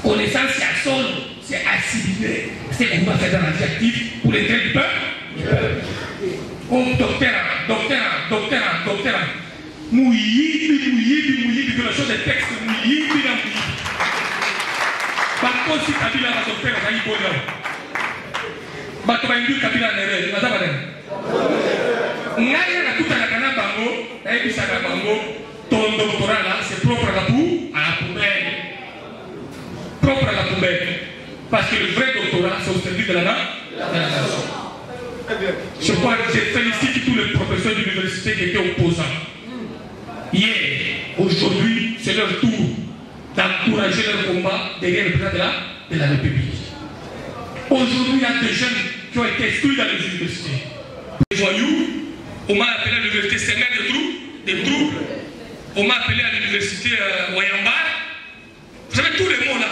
Connaissance, c'est seul, c'est assimilé. C'est qu'on va faire dans la vie active pour les traits du peuple. Comme docteur. Mouilli, violation des textes, mouilli. Par contre, si Kabila va docteur, on a eu bonheur. Batobaïndu Kabila Nere, on a pas d'aide. Naya na tout à la cana bango, et puis ça bango, ton doctorat là, c'est propre à la poubelle. Propre à la poubelle. Parce que le vrai doctorat, c'est au service de la nation. Je crois que je félicite tous les professeurs d'université qui étaient opposants. Hier, aujourd'hui, c'est leur tour d'encourager leur combat derrière le président de la République. Aujourd'hui, il y a des jeunes qui ont été exclus dans les universités. Les voyous, on m'a appelé à l'université Sénat des troubles. On m'a appelé à l'université Wayamba. Vous savez, tous les mots là,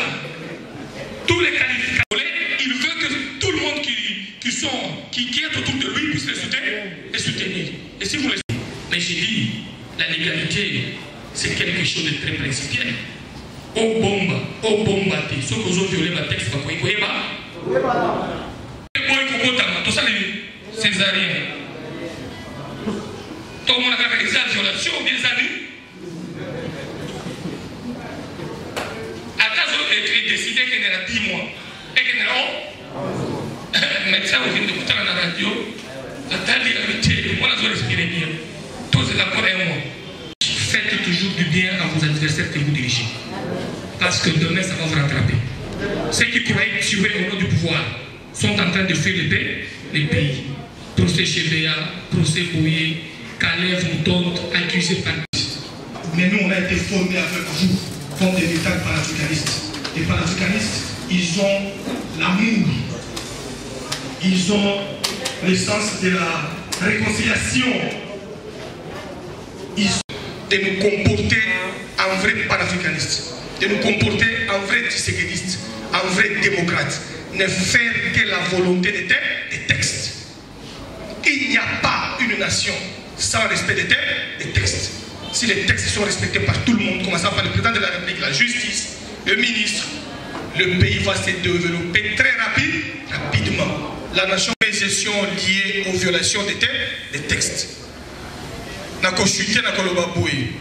tous les qualificateurs, il veut que tout le monde qui est autour de lui puisse les soutenir. Et si vous les soutenez, mais j'ai dit, la légalité, c'est quelque chose de très principiel. Au bomba, ceux qui ont violé ma texte, vous voyez pas? Tout ça, les césariens. Tout le monde a fait des violations, des années. Et décidé qu'il y a 10 mois et qu'il y a médecin qui est écouté dans la radio, moi je dois respirer bien. Tous les accords et moi. Faites toujours du bien à vos adversaires que vous dirigez. Parce que demain ça va vous rattraper. Ceux qui croyaient tuer au nom du pouvoir sont en train de faire les pays. Procès Chébéa, procès Bouyé, Kalev, Moutonte, accusés par. Mais nous on a été formés avec vous comme des militants panafricanistes. Les panafricanistes, ils ont l'amour, ils ont le sens de la réconciliation. Ils ont de nous comporter en vrai panafricaniste, de nous comporter en vrai tshisekidiste, en vrai démocrate, ne faire que la volonté des textes. Il n'y a pas une nation sans respect des textes. Si les textes sont respectés par tout le monde, commençant par le président de la République, la justice, le ministre, le pays va se développer très rapidement. La nation est une gestion liée aux violations des textes. N'a pas chuté, n'a pas boué.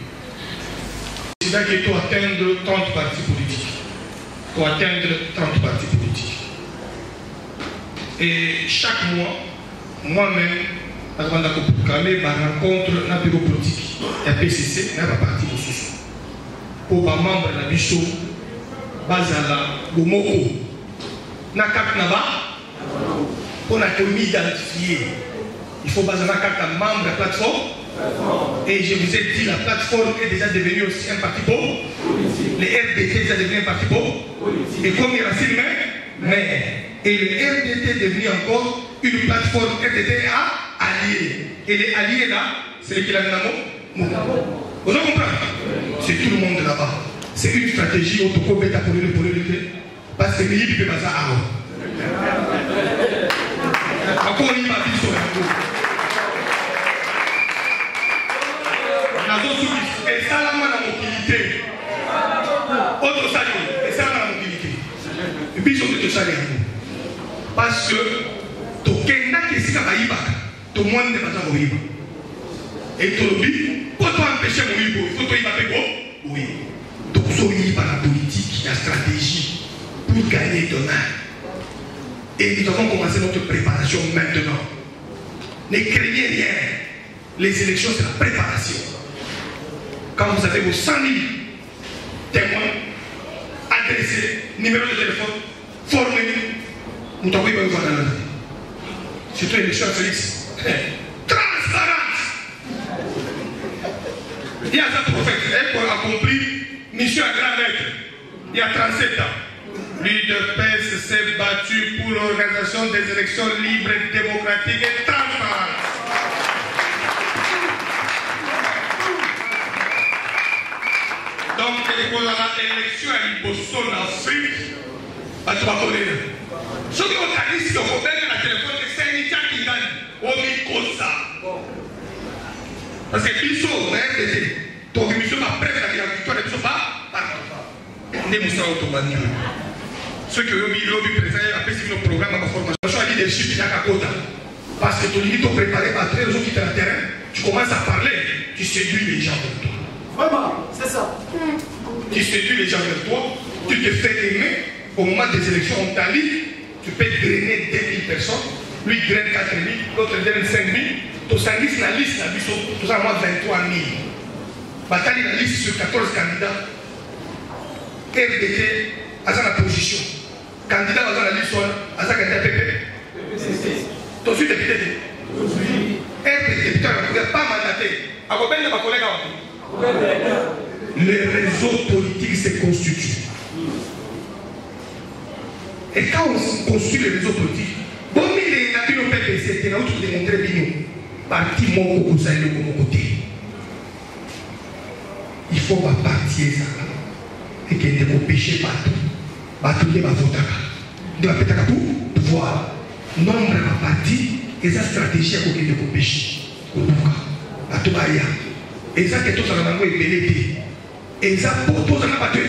C'est là qu'il faut atteindre 30 partis politiques. Il faut atteindre 30 partis politiques. Et chaque mois, moi-même, je rencontre un bureau politique, un PCC, un parti aussi. Pour les membres de la Bichot, Bazala, Gomoko, Nakak Naba, pour identifier. Il faut Bazala Kaka membre de la plateforme. Et je vous ai dit, la plateforme est déjà devenue aussi un parti politique. Les RDT est déjà devenu un parti politique. Et comme il y a mais et le RDT est devenu encore une plateforme RDT alliée. Et les alliés là, c'est les qui l'ont mis. Vous comprenez? C'est tout le monde là-bas. C'est une stratégie autoco bêta pour le parce que l'île peut pas ça. Encore il m'a dit sur la route. Et ça, la mobilité. Autre salut, et ça, la mobilité. Et puis, ils ont tout ça. Parce que, tout le monde qui est tout le monde n'est pas à Moïba. Et tout le monde, pour empêcher Moïba, il faut que tu aies oui. Donc, soyez par la politique, la stratégie, pour gagner demain. Et nous avons commencé notre préparation maintenant. Ne craignez rien. Les élections, c'est la préparation. Quand vous avez vos 100 000 témoins, adressés, numéro de téléphone, formés, Nous t'avons eu voir dans l'année. Surtout l'élection à Félix. Transparente. Il y a un prophète, elle a accompli mission à grand maître. Il y a 37 ans. Lui de PES s'est battu pour l'organisation des élections libres, démocratiques et transparentes. Donc, l'élection à l'Ibosso en Afrique, à trois collègues. Ce qui organise le problème de la téléphone, c'est Sénégal qui gagne. On micro ça. Parce que Bisso, RDD, ton émission m'a prêté à la victoire de Bisso, pas des moussins automatisés. Ceux qui ont mis l'objet présent, après c'est notre programme de formation à leadership, il y a qu'à côté. Parce que ton limite, on préparé par 13 jours qui étaient à terrain, tu commences à parler, tu séduis les gens vers toi. Vraiment, c'est ça. Tu séduis les gens vers toi, tu te fais aimer. Au moment des élections, on t'allie, tu peux drainer 2000 personnes, lui draine 4000, l'autre draine 5000, ton service, la liste, la liste, tout ça, moi 23 000. Bataille la liste sur 14 candidats. RDT, à la position. Candidat dans la liste, à sa candidat PP. Ton suite député. RDT, putain, il n'y a pas mandaté. À combien de ma collègue? Les réseaux politiques se constituent. Et quand on construit les réseaux politiques, bon, il y a une PPC, il y a autre démontré bien. Parti mon côté, mon côté. Il faut pas partir ça. Et qu'il ne faut pécher partout. Partout, il va voter. Il va péter pour pouvoir. Nombre de partis, et sa stratégie à côté de pécher. À tout bas, et ça, que tout ça, on a belé. Et ça, pour tout ça, on n'a pas tué.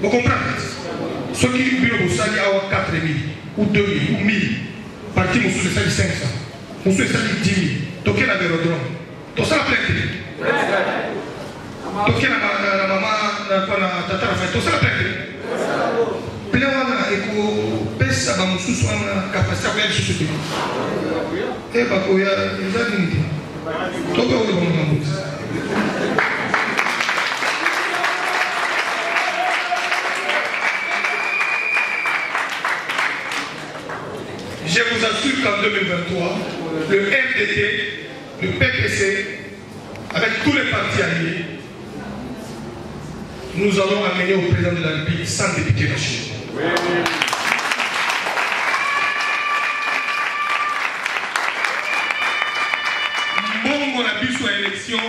Vous comprenez? Ceux qui ont bu au salaire à 4 000, ou 2 000, ou 1 000, partis, nous sommes 500. Nous sommes 10 000. Toquez la vélodrome. Tout ça, la plainte. Toquez la maman, la tata, tout ça, la plainte. Plein de éco, pèse ça, nous sommes en capacité à faire ce et bah, il y a des dignité. Toquez au monde. Je vous assure qu'en 2023, le MDT, le PPC, avec tous les partis alliés, nous allons amener au président de la République 100 députés nationaux. Oui. Bon, on a vu sur l'élection,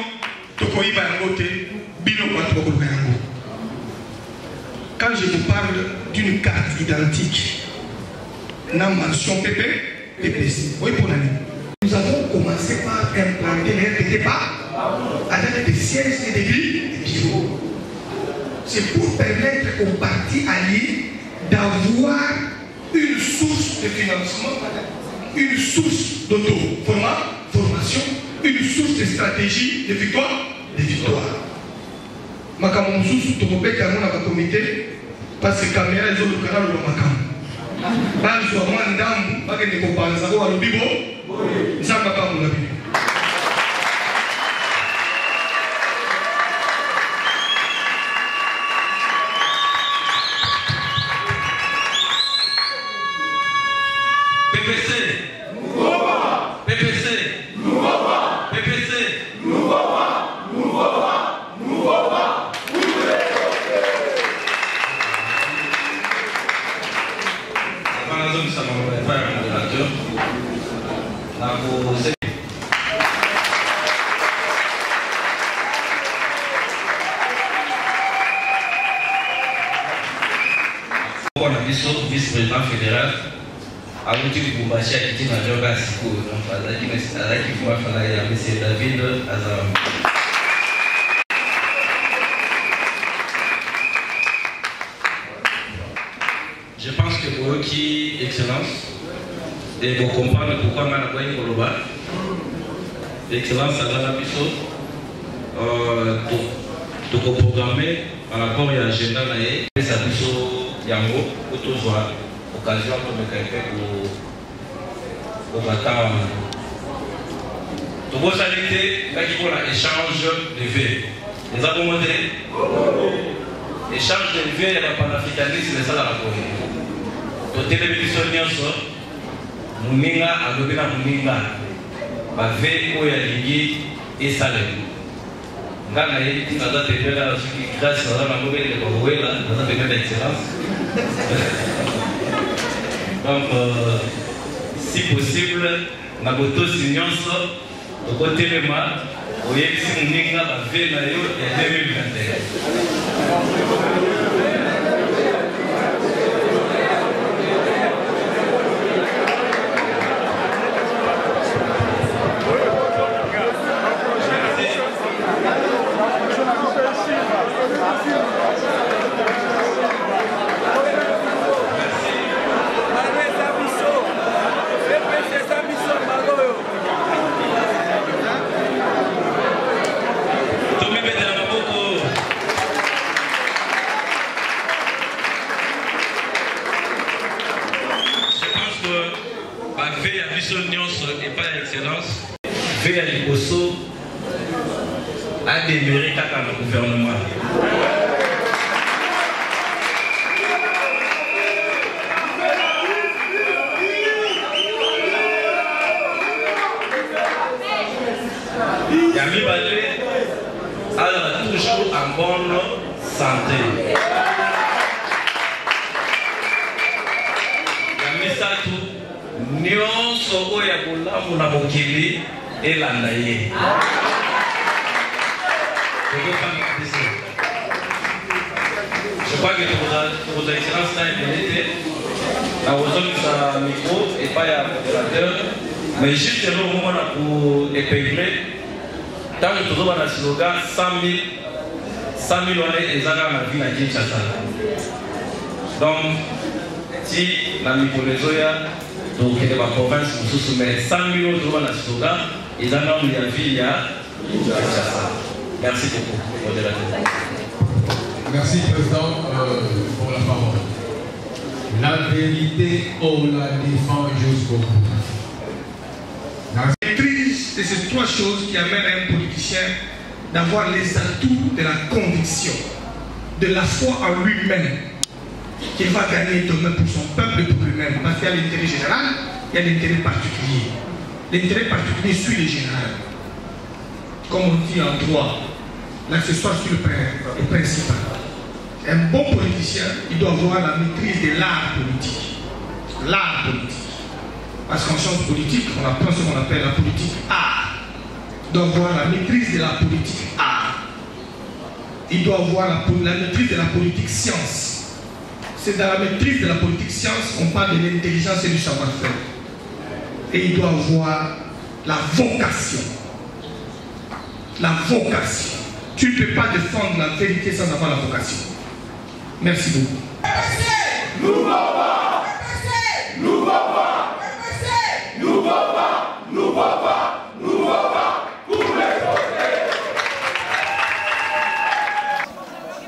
Tokoïba Yangote, Bino Kwatoko Yango. Quand je vous parle d'une carte identique, la mention PPC. Oui, pour l'année. Nous avons commencé par implanter les RDT avec des sièges et des bureaux. C'est pour permettre aux partis alliés d'avoir une source de financement, une source d'auto-formation, une source de stratégie de victoire. Makamo sous tout le pays a un comité parce que caméra est au canal de Makamo. Banzo wa ndambu bagende kupanza ko walubibo nsamba ka mulabi PPC Nouveau PPC Nouveau PPC Nouveau ça m'a fait un modérateur. On a vice-président fédéral. À l'outil du Boubachi, à qui m'a joué à Siko. Donc, à qui m'a fait la M. David Azam. Je pense que pour eux qui excellence, et vous comprenez pourquoi je suis venu au Koloba, l'excellence à la Bisso, de programmer par rapport à l'agenda, et ça Bisso Yango, pour tous voir l'occasion de me faire au bâtard. Donc, vous allez être là qui font l'échange de V. Les accommodés. Échange de V et le panafricanisme, c'est ça la Corée. totelemi biso nyonso moninga alobi na moninga bave oyo alingi esalema nga nayebi ti naza pembela soki grâce naza nango bele bakowela naza pembela excellence donc si possible na botosi nyonso tokotelema oyebisi moninga bave na yo ya 2021. Veille à l'Iboso a démérité à le gouvernement. Yami Balé a toujours en bonne santé. Yami Satou, nyonso oya bolamu na mokili elanda ye. Je crois que vos excellences sont invitées à vos autres micros et pas à l'opérateur. Mais juste le moment pour épingler, tant que nous avons le slogan 100 000 et ça dans la ville à Kinshasa. Donc, si la micro-résoya, donc la province nous soumet 100 000 euros dans le slogan, et ça dans la ville à Kinshasa. Merci beaucoup, modérateur. Merci, Président, pour la parole. La vérité, on la défend jusqu'au bout. La maîtrise de ces trois choses qui amènent un politicien d'avoir les atouts de la conviction, de la foi en lui-même, qu'il va gagner demain pour son peuple et pour lui-même. Parce qu'il y a l'intérêt général, il y a l'intérêt particulier. L'intérêt particulier suit le général. Comme on dit en droit, l'accessoire suit le principal. Un bon politicien, il doit avoir la maîtrise de l'art politique. L'art politique. Parce qu'en sciences politiques, on apprend ce qu'on appelle la politique art. Il doit avoir la maîtrise de la politique art. Il doit avoir la maîtrise de la politique science. C'est dans la maîtrise de la politique science qu'on parle de l'intelligence et du savoir-faire. Et il doit avoir la vocation. La vocation. Tu ne peux pas défendre la vérité sans avoir la vocation. Merci beaucoup.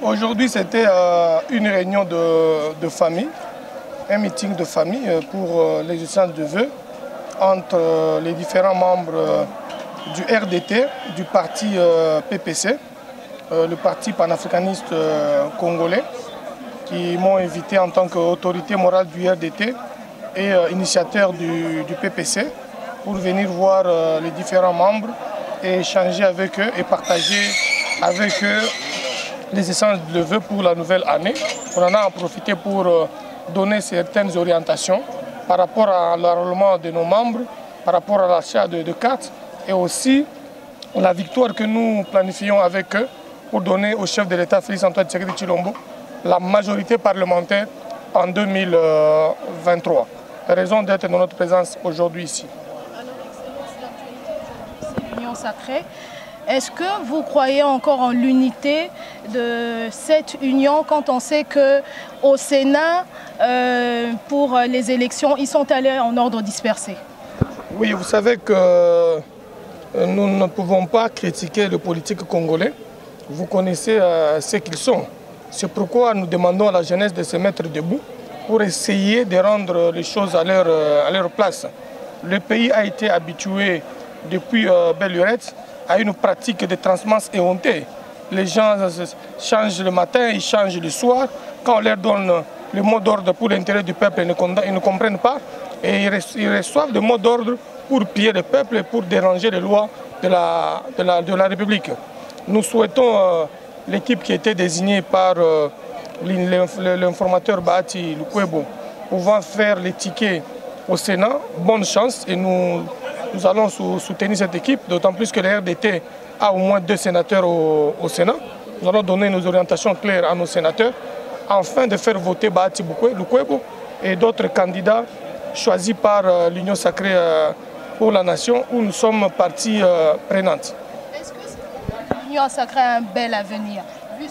Aujourd'hui, c'était une réunion de famille, un meeting de famille pour les échanges de vœux entre les différents membres du RDT, du parti PPC, le parti panafricaniste congolais, qui m'ont invité en tant qu'autorité morale du RDT et initiateur du PPC pour venir voir les différents membres et échanger avec eux et partager avec eux les échanges de vœux pour la nouvelle année. On en a profité pour donner certaines orientations par rapport à l'enrôlement de nos membres, par rapport à l'achat de cartes et aussi la victoire que nous planifions avec eux pour donner au chef de l'État, Félix Antoine Tshisekedi Tshilombo, la majorité parlementaire en 2023. Raison d'être de notre présence aujourd'hui ici. Alors, Excellence, c'est l'union sacrée. Est-ce que vous croyez encore en l'unité de cette union quand on sait qu'au Sénat, pour les élections, ils sont allés en ordre dispersé? Oui, vous savez que nous ne pouvons pas critiquer le politique congolais. Vous connaissez ce qu'ils sont. C'est pourquoi nous demandons à la jeunesse de se mettre debout pour essayer de rendre les choses à leur place. Le pays a été habitué depuis belle lurette à une pratique de transhumance éhontée. Les gens changent le matin, ils changent le soir. Quand on leur donne le mot d'ordre pour l'intérêt du peuple, ils ne comprennent pas et ils reçoivent des mots d'ordre pour piller le peuple et pour déranger les lois de la République. Nous souhaitons l'équipe qui était désignée par l'informateur Bahati Lukwebo pouvant faire les tickets au Sénat. Bonne chance et nous allons soutenir cette équipe, d'autant plus que le RDT a au moins 2 sénateurs au Sénat. Nous allons donner nos orientations claires à nos sénateurs afin de faire voter Bahati Lukwebo et d'autres candidats choisis par l'Union sacrée pour la nation où nous sommes partie prenante. Est-ce que l'Union sacrée a un bel avenir?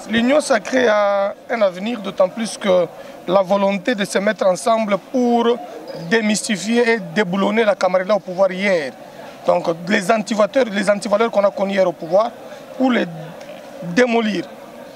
L'Union sacrée a un avenir, d'autant plus que la volonté de se mettre ensemble pour démystifier et déboulonner la Camarilla au pouvoir hier. Donc les antivaleurs qu'on a connus hier au pouvoir, pour les démolir,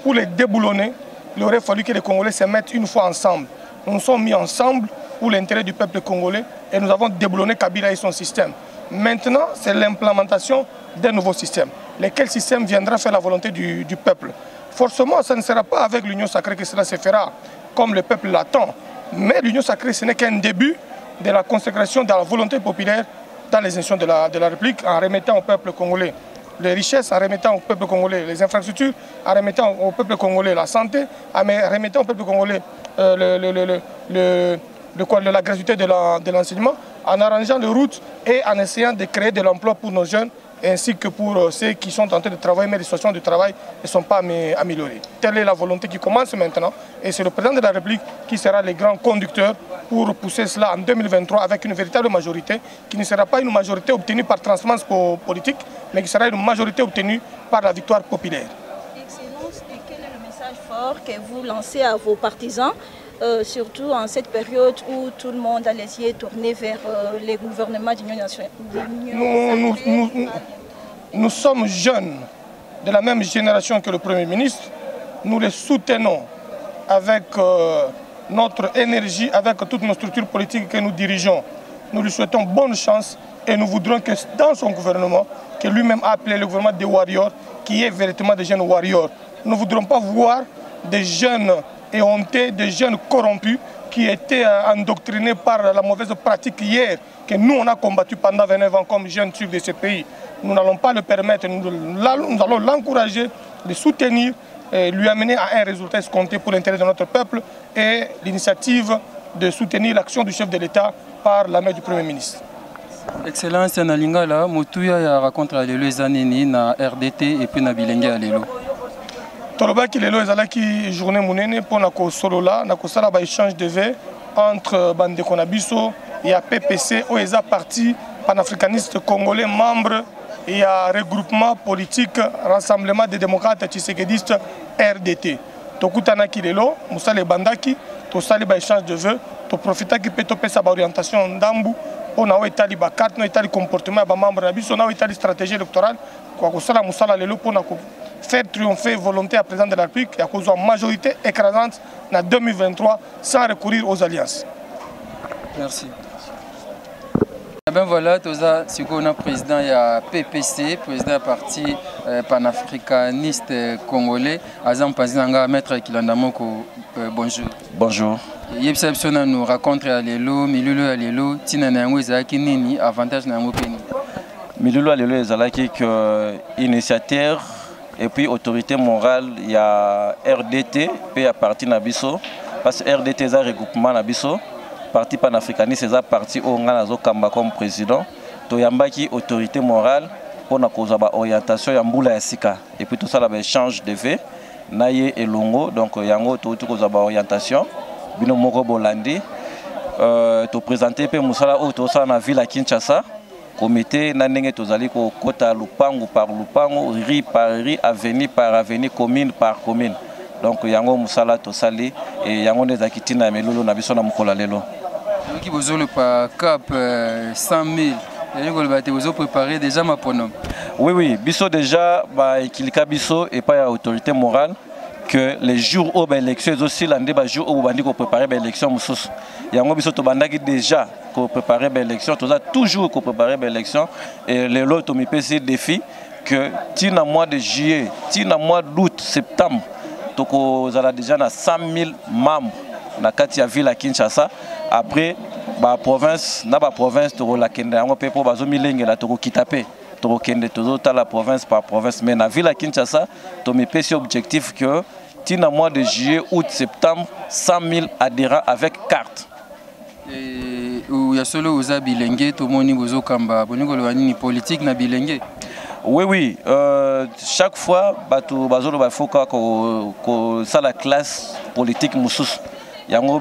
pour les déboulonner, il aurait fallu que les Congolais se mettent une fois ensemble. Nous nous sommes mis ensemble pour l'intérêt du peuple congolais et nous avons déboulonné Kabila et son système. Maintenant, c'est l'implémentation d'un nouveau système. Lequel système viendra faire la volonté du peuple. Forcément, ça ne sera pas avec l'Union sacrée que cela se fera, comme le peuple l'attend. Mais l'Union sacrée, ce n'est qu'un début de la consécration de la volonté populaire dans les institutions de la République, en remettant au peuple congolais les richesses, en remettant au peuple congolais les infrastructures, en remettant au peuple congolais la santé, en remettant au peuple congolais la gratuité de l'enseignement, en arrangeant les routes et en essayant de créer de l'emploi pour nos jeunes, ainsi que pour ceux qui sont en train de travailler, mais les situations de travail ne sont pas améliorées. Telle est la volonté qui commence maintenant, et c'est le président de la République qui sera le grand conducteur pour pousser cela en 2023 avec une véritable majorité, qui ne sera pas une majorité obtenue par transhumance politique, mais qui sera une majorité obtenue par la victoire populaire. Excellence, et quel est le message fort que vous lancez à vos partisans, surtout en cette période où tout le monde a les yeux tournés vers les gouvernements d'Union nationale? Nous sommes jeunes de la même génération que le Premier ministre. Nous les soutenons avec notre énergie, avec toutes nos structures politiques que nous dirigeons. Nous lui souhaitons bonne chance et nous voudrons que dans son gouvernement, que lui-même a appelé le gouvernement des warriors, qui est véritablement des jeunes warriors. Nous ne voudrons pas voir des jeunes éhontés, des jeunes corrompus qui étaient endoctrinés par la mauvaise pratique hier, que nous on a combattu pendant 29 ans comme jeunes turcs de ce pays. Nous n'allons pas le permettre, nous allons l'encourager, le soutenir, et lui amener à un résultat escompté pour l'intérêt de notre peuple et l'initiative de soutenir l'action du chef de l'État par la main du Premier ministre. Excellence na lingala motuya ya raconte lelo ezanini na RDT et puis na bilenge ya lelo. Tolobaki lelo ezalaki journée monene pona ko solola na ko sala ba échange de vues entre bandeko na biso ya PPC o eza parti panafricaniste congolais membre et à regroupement politique Rassemblement des démocrates tshisekedistes RDT. Tokutana kilelo musale bandaki to sali ba échange de vœux to profita ki peto pesa ba orientation ndambu pona o etali ba carte no etali comportement ba membre na biso na o etali stratégie électorale kwa kosala musala lelo pona ko faire triompher volonté à président de la République et à cause d'une majorité écrasante en 2023 sans recourir aux alliances. Merci. Ben voilà, c'est qu'on a président il y a PPC, président parti panafricaniste congolais, Azam Pazinanga, maître Kilandamoko, bonjour. Bonjour. Yepsepsona nous raconte à l'élo, Milulu à l'élo, Tina Nango Zaki Nini, avantage Nango Peni. Milulu à l'élo Zalaki que initiateur et puis autorité morale, il y a RDT, puis à parti Nabiso, parce que RDT est un regroupement Nabiso. Parti panafricaniste, c'est un parti où on a Kamba comme président. Toyambaki autorité morale pour la orientation Yamboula Yassika. Et puis tout ça, là, échange de faits. Naye et Longo, donc Yango, tout orientation. Bino Moko Bolandi. To présenter pe Moussala ou tout ça dans la ville à Kinshasa. Comité Nanenge Tozali ko Kota Lupango par Lupango, rue par rue, avenue par avenue, commune par commune. Donc Yango Moussala Tosali et Yango Nezakitina Melolo Nabiso na Mukola Lelo. Qui vous avez le cap 100 000, vous avez préparé déjà ma pronom. Oui, Bisso déjà, Kilika Bisso et pas autorité morale que les jours où l'élection est aussi l'année jour où on préparer l'élection Moussous. Yango Bisso Tobandaki déjà qu'on préparer l'élection, tout ça toujours qu'on préparer l'élection et les lots ont mis PC défi que tina mois de juillet, tina mois d'août, septembre, donc on a déjà 100 000 membres na kati ya ville à Kinshasa. Après ba province na ba province to la kende yango pe po bazo milengela to kitape to kende to ta la province par province, mais na ville à Kinshasa to me pesi objectif que tina mois de juillet, août, septembre 100 000 adhérents avec carte. Et il y a solo aux bilingues to moni bozo kamba boniko lo ni politique na bilingue. Oui, chaque fois, il faut que ça la classe politique moussous. Il y a une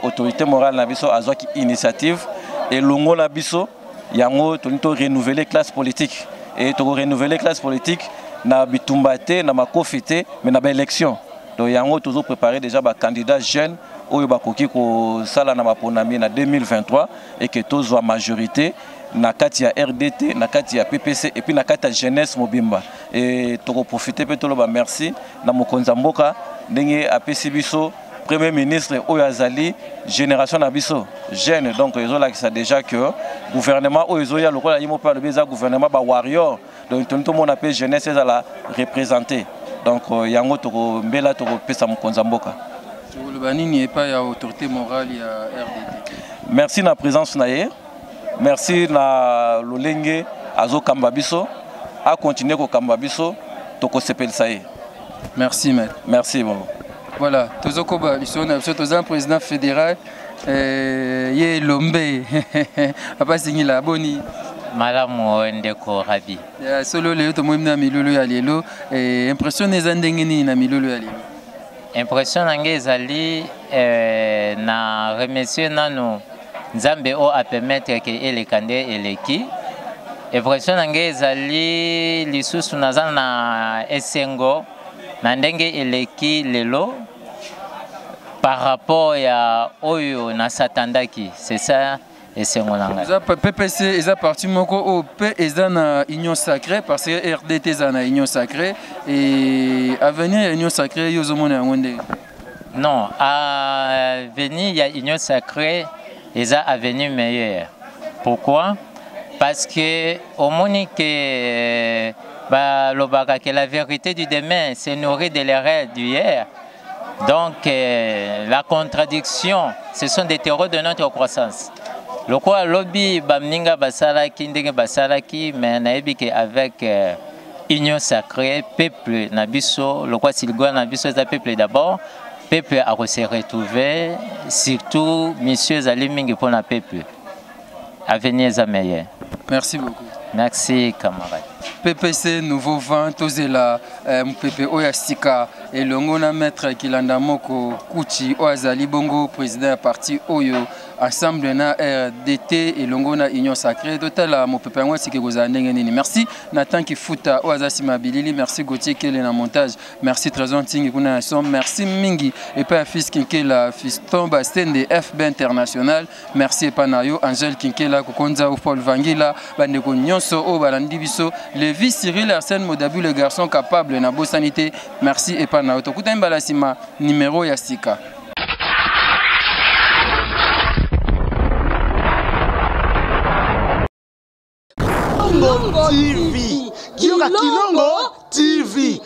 autorité morale, une initiative, et l'ongo la biso, il y a renouveler la classe politique. Et to renouveler la classe politique, na bitumbate, na makofite, mais na élection. Donc il y a toujours préparé déjà des candidats jeunes au Yobakoki ko sala na maponami na 2023 et que tous la majorité. Na kati ya RDT, na kati ya PPC et puis na kati ya jeunesse mobimba. Et toko profiter pe tolo ba merci na mokonza mboka ndenge apesi biso premier ministre oyo azali génération na biso jeune, donc ils là ça déjà que gouvernement oyo ya lokola yimo pa le beza gouvernement ba warrior, donc tout le monde appelle jeunesse ça la représenter. Donc yango toko mbela toko pesa mokonza mboka. Le banini est pas ya autorité morale ya RDT. Merci na présence na ye. Merci na Lolenge Azo Kambabiso, à continuer au Kambabiso, Toko Sepel Saï. Merci, maître. Merci, bon. Voilà, Tozo Koba, ils sont un président fédéral, Yé Lombe, Papa Singila Boni. Madame Ndeko Rabi. Solo Léo Tomoimna Milulu Yalelo, impression des Andengeni na Milulu Yalelo. Impression Nangezali, na remercier Nano. Nzambe o a permettre que ele kande eleki impression nange ezali lisusu nazana na esengo na ndenge eleki lelo par rapport ya oyo na satandaki, c'est ça esengo nanga. Za PPC eza parti moko o pe eza na union sacrée parce que RDT eza na union sacrée et avenir ya union sacrée yo zomona ngonde. Non, avenir ya union sacrée ils ont avenir meilleur. Pourquoi? Parce que au moment que la vérité du demain se nourrit de l'erreur d'hier, donc la contradiction, ce sont des terreaux de notre croissance. Le quoi lobby bamninga basala kindenge basala ki mais naebi que avec union sacrée peuple nabiso le quoi silgoa nabiso c'est peuple d'abord. Peuple a se retrouvé, surtout messieurs Alimingi pour le peuple. Avenir est meilleur. Merci beaucoup. Merci, camarade. PPC, nouveau vent, Tozela, MPP Oyastika, et l'ongona maître Kilanda Moko, Kouchi, Oazali Bongo, président du parti Oyo, ensemble na RDT et l'ongona Union Sacrée. Total à mon PPP, moi, c'est que vous avez un merci. Nathan Kifuta, Oazasima Bilili, merci Gauthier Kele na montage, merci Trésor Ting, merci Mingi, et pas fils Kinkela, fiston Basten de FB International, merci Panayo, Angèle Kinkela, Kukonza, Paul Vangila, Bandeko Nyonso, Obalandi Biso, Lévi Cyril Arsène Modabu, le garçon capable na sanité. Merci et Panayo. Tokuta Mbalasima, numéro Yastika. Kilongo TV.